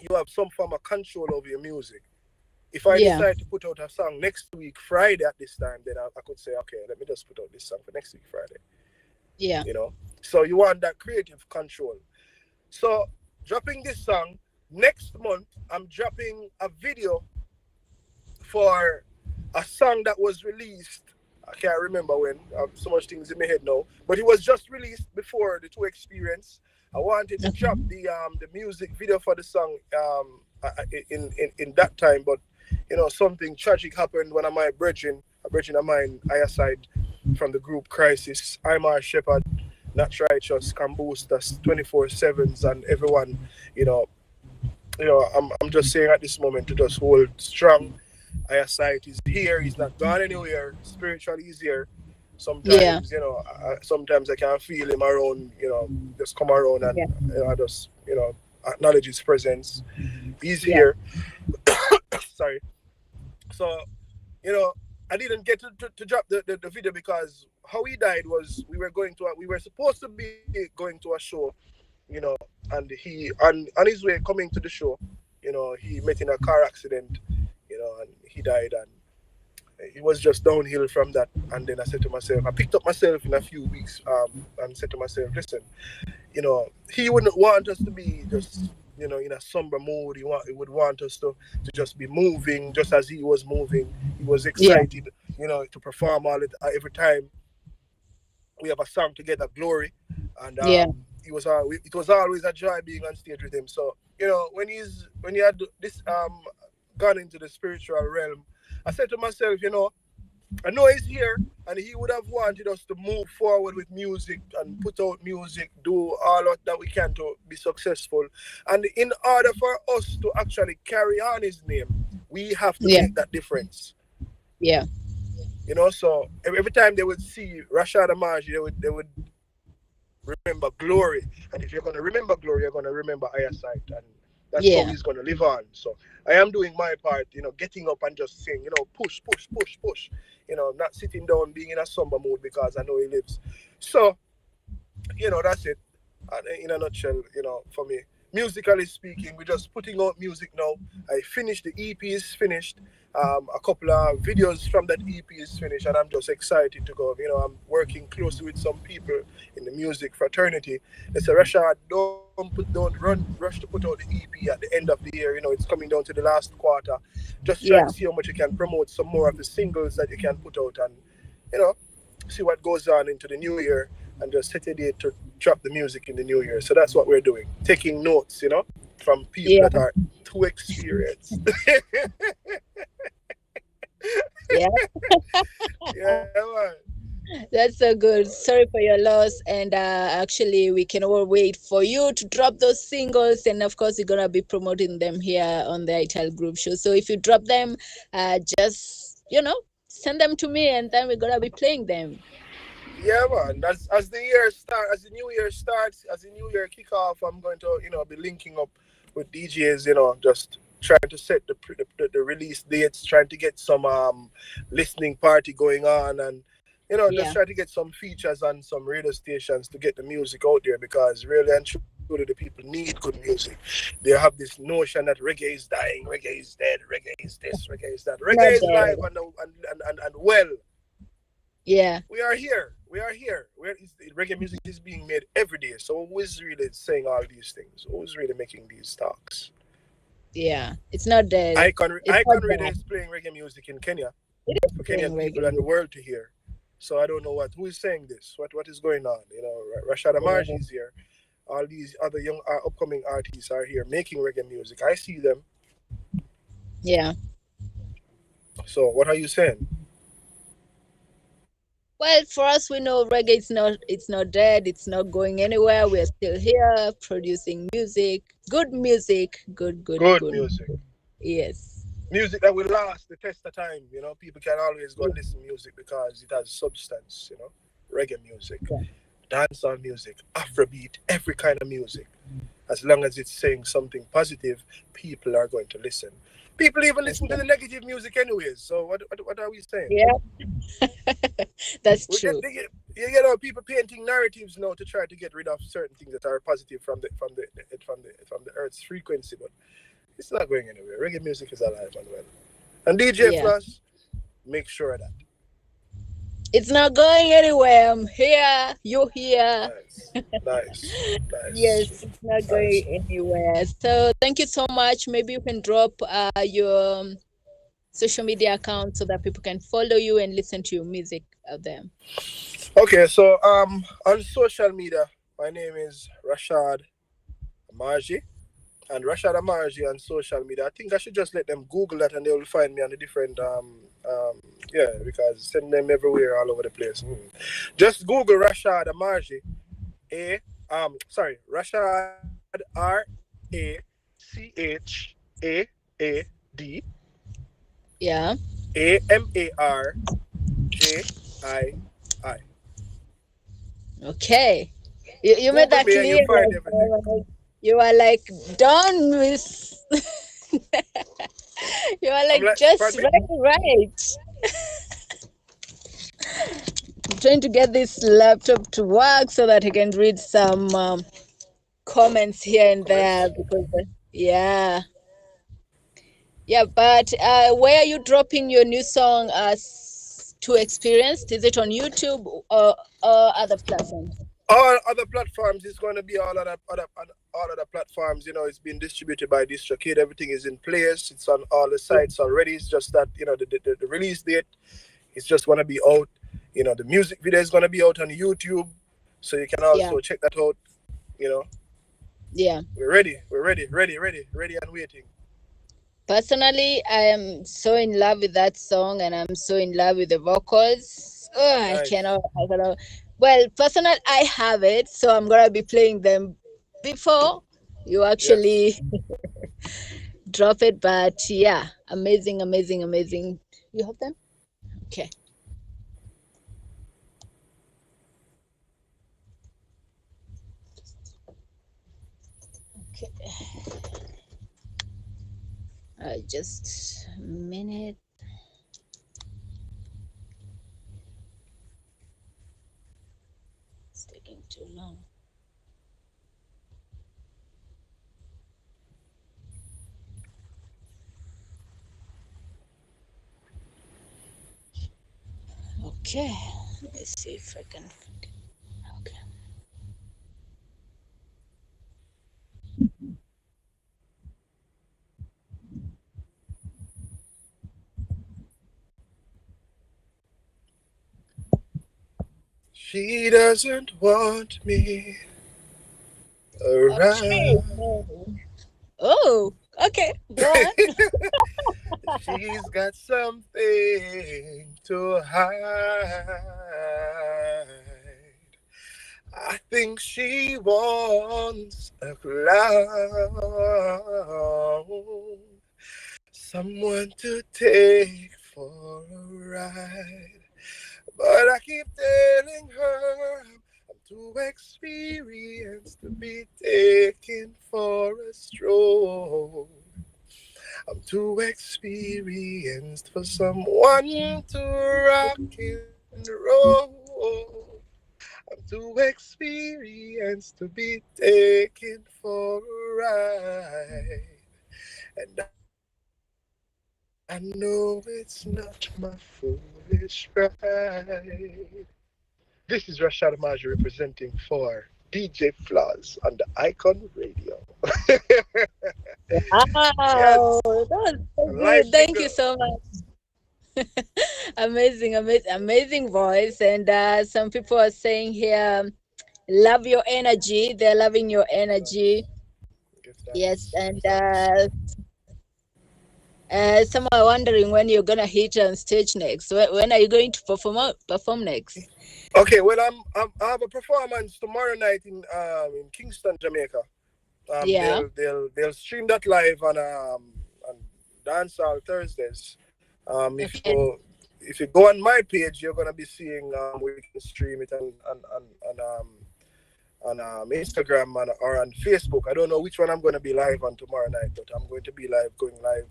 A: you have some form of control over your music. If I
B: Yeah.
A: decide to put out a song next week Friday at this time, then I could say, okay, let me just put out this song for next week Friday.
B: Yeah.
A: You know, so you want that creative control. So dropping this song next month, I'm dropping a video for a song that was released. I can't remember when. I have so much things in my head now, but it was just released before the two experience. I wanted to drop the music video for the song in that time, but something tragic happened when my a brethren of mine, I aside from the group Crisis, Imar Shepherd, Not Righteous, can boost us 24/7s, and everyone, you know, I'm just saying at this moment to just hold strong. Eyesight is here. He's not gone anywhere. Spiritually, he's here.
B: Yeah.
A: Sometimes, sometimes I can feel him around. Just come around and
B: Yeah.
A: I just, acknowledge his presence. He's
B: Yeah.
A: here. Sorry. So, you know, I didn't get to drop the video because how he died was we were supposed to be going to a show, and he on his way coming to the show, he met in a car accident, and he died, and it was just downhill from that. And then I said to myself, I picked up myself in a few weeks, and said to myself, listen, he wouldn't want us to be just, in a somber mood. He would want us to just be moving, just as he was moving. He was
B: Yeah.
A: excited, to perform every time we have a song together, Glory, and
B: Yeah.
A: it was always a joy being on stage with him. So when he had this gone into the spiritual realm, I said to myself, I know he's here, and he would have wanted us to move forward with music and put out music, do all of that we can to be successful. And in order for us to actually carry on his name, we have to
B: Yeah.
A: make that difference.
B: Yeah.
A: So every time they would see Rachaad Amaarji, they would remember Glory. And if you're going to remember Glory, you're going to remember Eyesight. And that's how
B: Yeah.
A: he's going to live on. So I am doing my part, getting up and just saying, push, push, push, push. Not sitting down, being in a somber mood because I know he lives. So, that's it. And in a nutshell, for me, musically speaking, we're just putting out music now. I finished, the EP is finished. A couple of videos from that EP is finished, and I'm just excited to go. I'm working closely with some people in the music fraternity. They say, Rachaad, don't rush to put out the EP at the end of the year. It's coming down to the last quarter. Just try
B: Yeah.
A: to see how much you can promote some more of the singles that you can put out, and you know, see what goes on into the new year, and just set a date to drop the music in the new year. So that's what we're doing, taking notes, from people
B: Yeah.
A: that are too experienced.
B: Yeah.
A: Yeah, man.
B: That's so good. Sorry for your loss. And actually, we can all wait for you to drop those singles. And of course, you're going to be promoting them here on the Ital Group Show. So if you drop them, just, send them to me, and then we're going to be playing them.
A: Yeah, man. As the year start, as the new year starts, as the new year kick off, I'm going to be linking up with DJs. Just trying to set the release dates, trying to get some listening party going on, and just
B: Yeah.
A: try to get some features on some radio stations to get the music out there, because really and truly the people need good music. They have this notion that reggae is dying, reggae is dead, reggae is this, reggae is that. Reggae
B: Not
A: is
B: there.
A: live and well.
B: Yeah.
A: We are here. We are here. Reggae music is being made every day. So who is really saying all these things? Who is really making these talks?
B: Yeah. It's not dead. It's not
A: Icon Radio
B: bad.
A: is playing reggae music in Kenya
B: It is
A: for
B: playing
A: Kenyan people and
B: reggae.
A: the world to hear. So I don't know who is saying this. What is going on? Rachaad Amaarji
B: Yeah.
A: is here. All these other young upcoming artists are here making reggae music. I see them.
B: Yeah.
A: So what are you saying?
B: Well, for us, we know reggae is not dead. It's not going anywhere. We're still here producing music, good music, good, good,
A: Good
B: good.
A: music.
B: Yes.
A: Music that will last the test of time. People can always go
B: Yeah.
A: and listen to music because it has substance. Reggae music,
B: Yeah.
A: dancehall music, Afrobeat, every kind of music. As long as it's saying something positive, people are going to listen. People even listen to
B: Okay.
A: the negative music anyways. So what are we saying?
B: Yeah. That's
A: We get,
B: true.
A: you know, people painting narratives now to try to get rid of certain things that are positive from the Earth's frequency, but it's not going anywhere. Reggae music is alive and well. And DJ
B: Yeah.
A: Floss, make sure of that.
B: It's not going anywhere. I'm here. You're here.
A: Nice, nice, nice,
B: Yes, it's not
A: nice.
B: going anywhere. So thank you so much. Maybe you can drop your social media account so that people can follow you and listen to your music out there.
A: Okay, so on social media, my name is Rachaad Amaarji. And Rachaad Amaarji on social media. I think I should just let them Google that and they will find me on the different yeah, because send them everywhere all over the place. Just Google Rachaad Amaarji. A Rachaad Rachaad
B: Yeah.
A: Amarjii.
B: Okay. You made
A: Google
B: that
A: me and
B: clear.
A: you'll find everything.
B: You are like done with. You are
A: I'm
B: like
A: like,
B: just
A: pardon me?
B: right. I'm trying to get this laptop to work so that I can read some comments here and there
A: Comments?
B: because yeah. Yeah, but where are you dropping your new song to Experienced? Is it on YouTube or other platforms?
A: All other platforms is going to be all other platforms. You know, it's been distributed by DistroKid. Everything is in place. It's on all the
B: Yeah,
A: sites already. It's just that, you know, the release date is just going to be out. You know, the music video is going to be out on YouTube, so you can
B: yeah,
A: also check that out. You know,
B: yeah.
A: we're ready. We're ready and waiting.
B: Personally, I am so in love with that song, and I'm so in love with the vocals. Oh,
A: Nice.
B: I cannot. Well, personal, I have it, so I'm gonna be playing them before you
A: Yes.
B: actually drop it. But yeah, amazing, amazing, amazing. You have them? Okay. Okay. Just a minute. It's taking too long. Okay. Let me see if I can. Okay.
A: She doesn't want me
B: Okay.
A: around.
B: Oh, okay. Go on.
A: She's got something to hide. I think she wants a clown, someone to take for a ride. But I keep telling her I'm too experienced to be taken for a stroll. I'm too experienced for someone to rock and roll. I'm too experienced to be taken for a ride. And I know it's not my foolish pride. This is Rachaad Amaarji representing for DJ Flozz on the Icon Radio. Yes,
B: Wow, that was so
A: live
B: good. Thank
A: single.
B: you so much. Amazing, amazing, amazing voice. And some people are saying here, love your energy. They're loving your energy.
A: Thanks. Give
B: Yes,
A: thanks. Give
B: and
A: thanks.
B: some are wondering when you're gonna hit on stage next. When are you going to perform next?
A: Okay, well, I have a performance tomorrow night in Kingston, Jamaica.
B: Yeah.
A: They'll stream that live on Dancehall Thursdays.
B: Okay.
A: If you go on my page, you're gonna be seeing where you can stream it on Instagram or on Facebook. I don't know which one I'm going to be live on tomorrow night, but I'm going to be going live,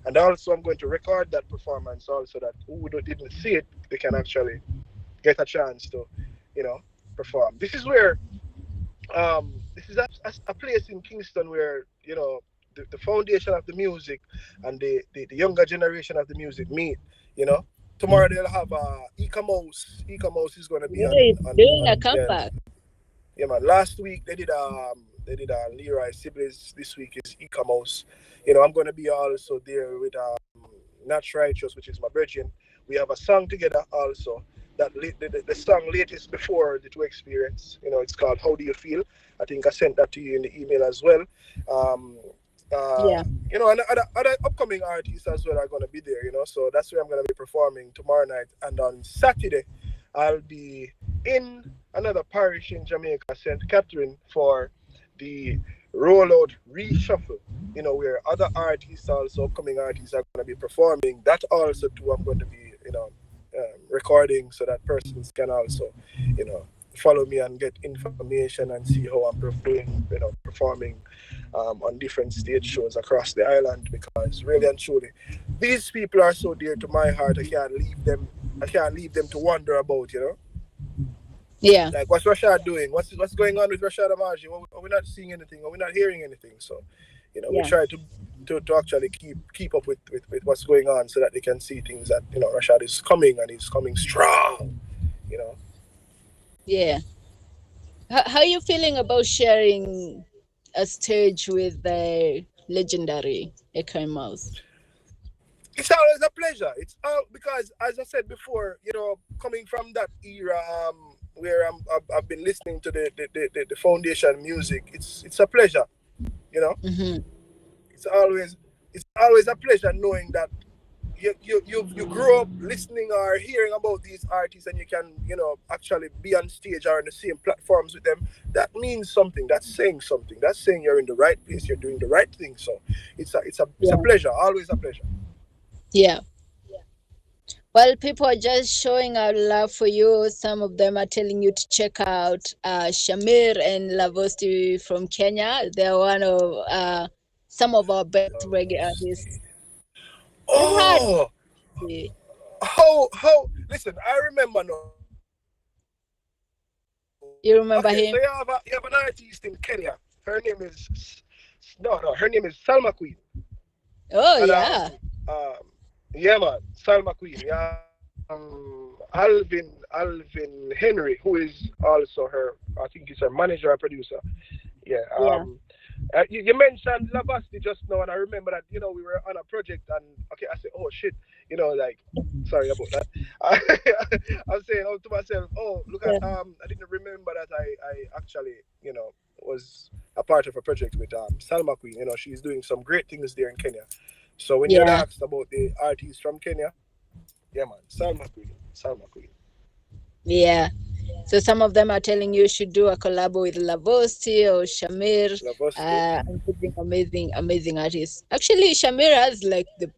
A: and also I'm going to record that performance also that who didn't see it, they can actually get a chance to, you know, perform. This is where this is a place in Kingston where the foundation of the music and the younger generation of the music meet. You know, tomorrow they'll have Ika Mouse. Ika Mouse is going to be
B: Yeah, it's doing a
A: on yeah,
B: comeback.
A: yeah man. Last week they did Leroy Sibley's. This week is Ika Mouse. You know, I'm going to be also there with Not Righteous, which is my brethren. We have a song together also. The song latest before the two experience. You know, it's called How Do You Feel? I think I sent that to you in the email as well. Um,
B: Yeah,
A: and other upcoming artists as well are going to be there. You know, so that's where I'm going to be performing tomorrow night. And on Saturday, I'll be in another parish in Jamaica, St. Catherine, for the rollout reshuffle. You know, where other artists, also upcoming artists, are going to be performing. That also too, I'm going to be, recording so that persons can also, follow me and get information and see how I'm performing on different stage shows across the island. Because really and truly, these people are so dear to my heart. I can't leave them. I can't leave them to wander about. You know,
B: yeah,
A: like what's Rachaad doing? What's going on with Rachaad Amaarji? Are we not seeing anything? Are we not hearing anything? So, we
B: yeah,
A: try to actually keep up with what's going on so that they can see things that Rachaad is coming and he's coming strong. You know,
B: yeah. How are you feeling about sharing a stage with the legendary Echo Mouse?
A: it's always a pleasure. It's all because, as I said before, coming from that era, where I've been listening to the foundation music. It's a pleasure. You know,
B: Mm-hmm.
A: it's always a pleasure knowing that you grow up listening or hearing about these artists, and you can actually be on stage or on the same platforms with them. That means something. That's saying something. That's saying you're in the right place. You're doing the right thing. So it's a
B: Yeah,
A: pleasure. Always a pleasure.
B: yeah. Well, people are just showing our love for you. Some of them are telling you to check out Shamir and Lavosti from Kenya. They're one of some of our best reggae artists. We've had.
A: Oh, how? Listen, I remember now.
B: You
A: Okay, so
B: remember him?
A: you have an artist in Kenya. Her name is no. Her name is Salma Queen.
B: Oh
A: And
B: yeah,
A: yeah, man, Salma Queen. Yeah, Alvin Henry, who is also her. I think he's her manager and producer. Yeah.
B: yeah,
A: You mentioned Lavasti just now, and I remember that we were on a project, and okay, I said, oh shit, like, sorry about that. I'm saying to myself, oh look at
B: yeah,
A: I didn't remember that I actually was a part of a project with Salma Queen. She's doing some great things there in Kenya. So when you had
B: yeah,
A: asked about the artists from Kenya, yeah man, Salma Queen,
B: yeah. So some of them are telling you should do a collab with Lavosti or Shamir.
A: Lavasti.
B: Amazing, amazing, amazing artists. Actually, Shamir has like the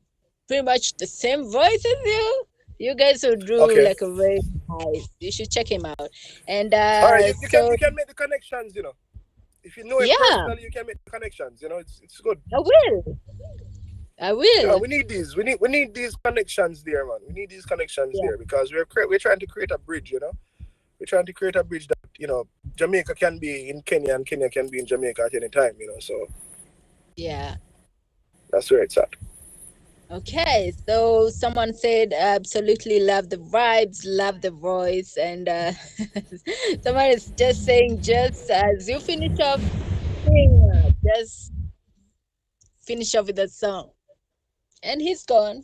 B: pretty much the same voice as you. You guys will do
A: Okay.
B: like a very nice. You should check him out. And
A: All right,
B: so
A: you can make the connections. If you know him
B: yeah,
A: personally, you can make the connections. It's good.
B: I will. I
A: Yeah,
B: will.
A: we need these. We need these connections there, man. We need these connections
B: Yeah,
A: there because we're trying to create a bridge. We're trying to create a bridge that Jamaica can be in Kenya and Kenya can be in Jamaica at any time. So
B: yeah.
A: that's where it's at.
B: Okay, so someone said absolutely love the vibes, love the voice, and someone is just saying just as you finish off, just finish off with that song, and he's gone.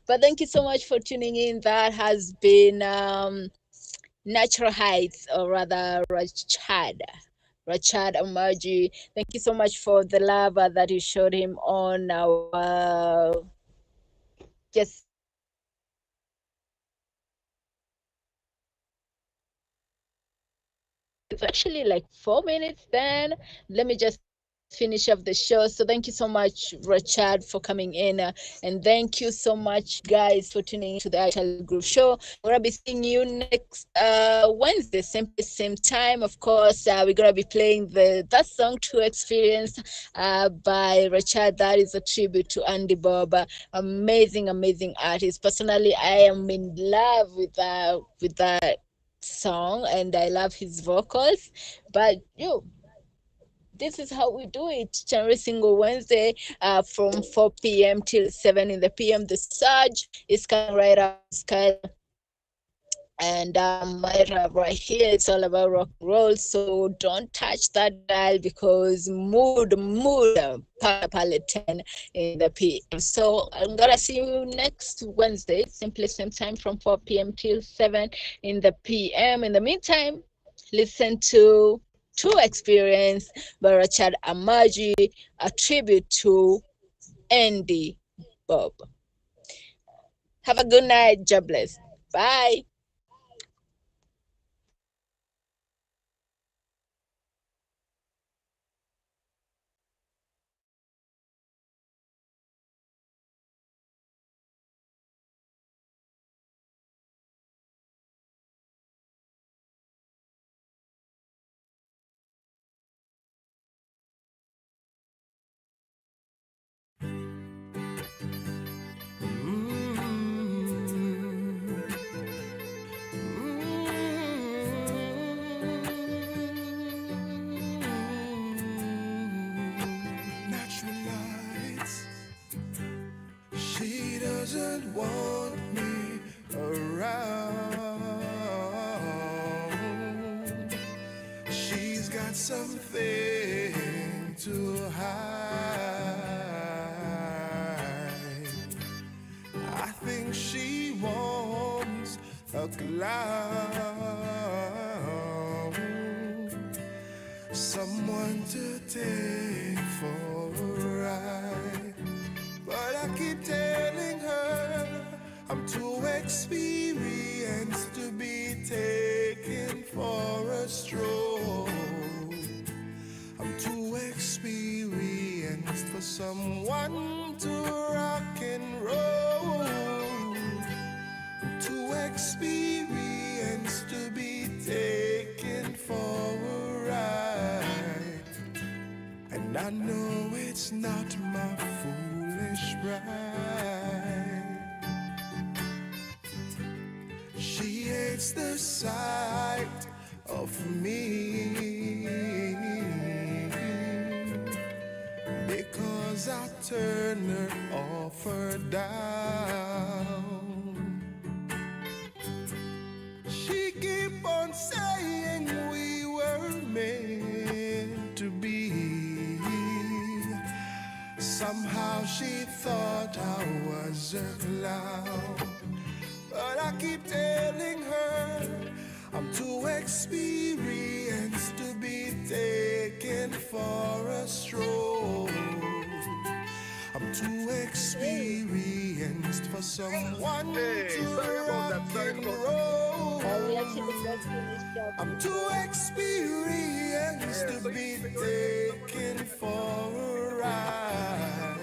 B: But thank you so much for tuning in. That has been Natural Heights, or rather Rachaad Amaarji. Thank you so much for the love that you showed him on our just it's actually like 4 minutes then. Let me just finish up the show. So thank you so much, Rachaad, for coming in, and thank you so much, guys, for tuning into the Ital Group show. We're gonna be seeing you next Wednesday, simply same time. Of course, we're gonna be playing the that song "To Experience" by Rachaad. That is a tribute to Andy Bob. Amazing, amazing artist. Personally, I am in love with that song, and I love his vocals. But you, this is how we do it each and every single Wednesday from 4 p.m. till 7 in the p.m. The Surge is coming right after Skylar and right here. It's all about rock and roll. So don't touch that dial because mood, pale 10 in the p.m. So I'm gonna see you next Wednesday, simply same time from 4 p.m. till 7 in the p.m. In the meantime, listen to Experience by Rachaad Amaarji, a tribute to Andy Bob. Have a good night. God bless. Bye.
C: Natural lights. She doesn't want me around. She's got something to hide. I think she wants a clown, someone to take for a ride. But I keep telling her I'm too experienced to be taken for a stroll. I'm too experienced for someone to rock and roll. I'm too experienced to be taken for a ride. And I know it's not my foolish pride. She hates the sight of me because I turn her off or down. She keep on saying we were meant to be. Somehow she thought I was a clown. But I keep telling her I'm too experienced to be taken for a stroll. I'm too experienced for someone to rock and roll. I'm too experienced to be taken for a ride.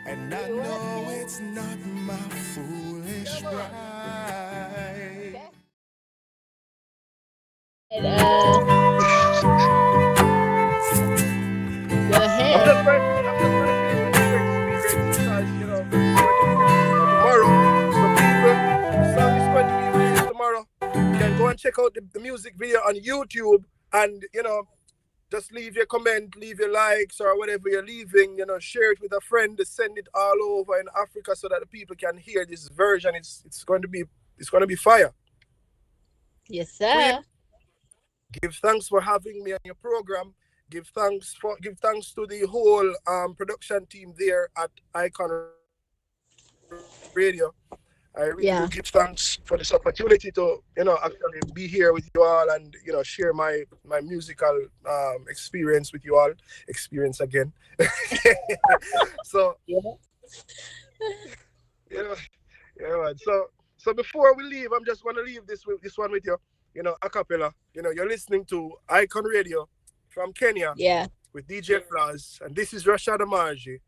C: And I know it's not my foolish pride.
B: Go ahead.
A: I'm just gonna finish with two experience because we're getting ready for tomorrow. So people, the song is going to be released tomorrow. You can go and check out the music video on YouTube, and just leave your comment, leave your likes or whatever you're leaving. Share it with a friend, send it all over in Africa so that the people can hear this version. It's going to be fire.
B: Yes,
A: Queen,
B: sir.
A: give thanks for having me on your program. Give thanks to the whole production team there at Icon Radio. I really do give thanks for this opportunity to actually be here with you all and share my musical experience with you all. Experience again. So
B: Yeah.
A: you know yeah, man. So before we leave, I'm just gonna leave this one with you. A cappella. You're listening to Icon Radio from Kenya
B: Yeah.
A: with DJ Flozz, and this is Rachaad Amaarji.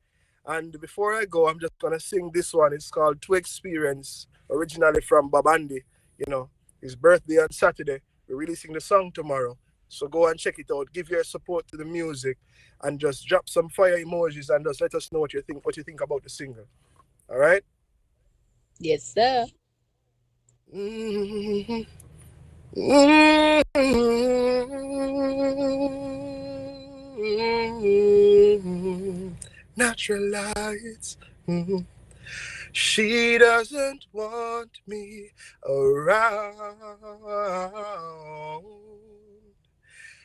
A: And before I go, I'm just gonna sing this one. It's called To Experience, originally from Babandi. You know, his birthday on Saturday. We're releasing the song tomorrow. So go and check it out. Give your support to the music and just drop some fire emojis and just let us know what you think about the single. All right?
B: Yes, sir.
A: Mm-hmm. Mm-hmm. Natural lights. Mm-hmm. She doesn't want me around.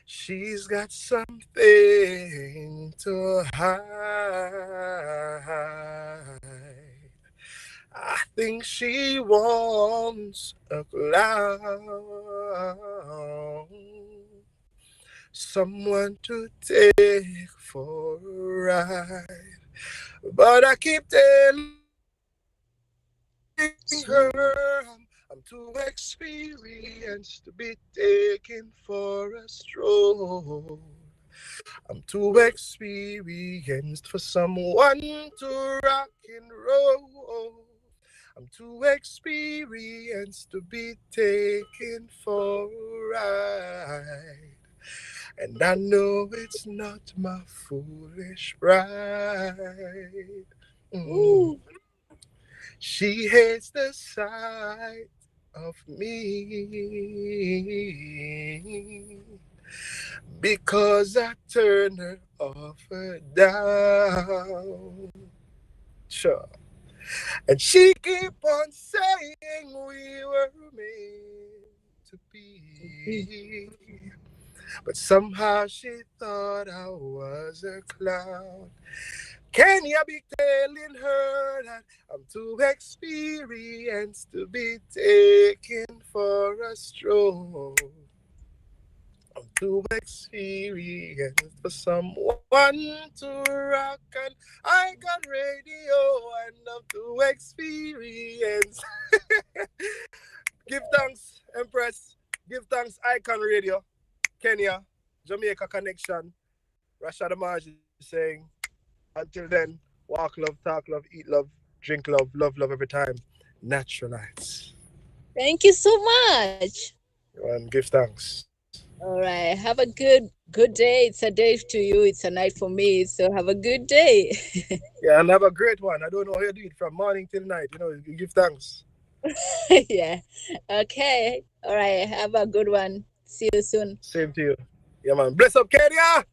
A: She's got something to hide. I think she wants a clown, someone to take for a ride. But I keep telling her I'm too experienced to be taken for a stroll. I'm too experienced for someone to rock and roll. I'm too experienced to be taken for a ride. And I know it's not my foolish pride. Mm.
B: Ooh.
A: She hates the sight of me because I turn her off or down. Sure. And she keep on saying we were meant to be. But somehow she thought I was a clown. Can you be telling her that I'm too experienced to be taken for a stroll? I'm too experienced for someone to rock an icon radio, and I'm too experienced. Give thanks, Empress. Give thanks, Icon Radio. Kenya, Jamaica Connection. Rachaad Amaarji saying, until then, walk love, talk love, eat love, drink love every time. Naturalites.
B: Thank you so much.
A: And give thanks.
B: All right. Have a good day. It's a day to you. It's a night for me. So have a good day.
A: Yeah, and have a great one. I don't know how you do it from morning till night. You give thanks.
B: Yeah. Okay. All right. Have a good one. See you soon.
A: Same to you. Yeah, man. Bless up, Kenya!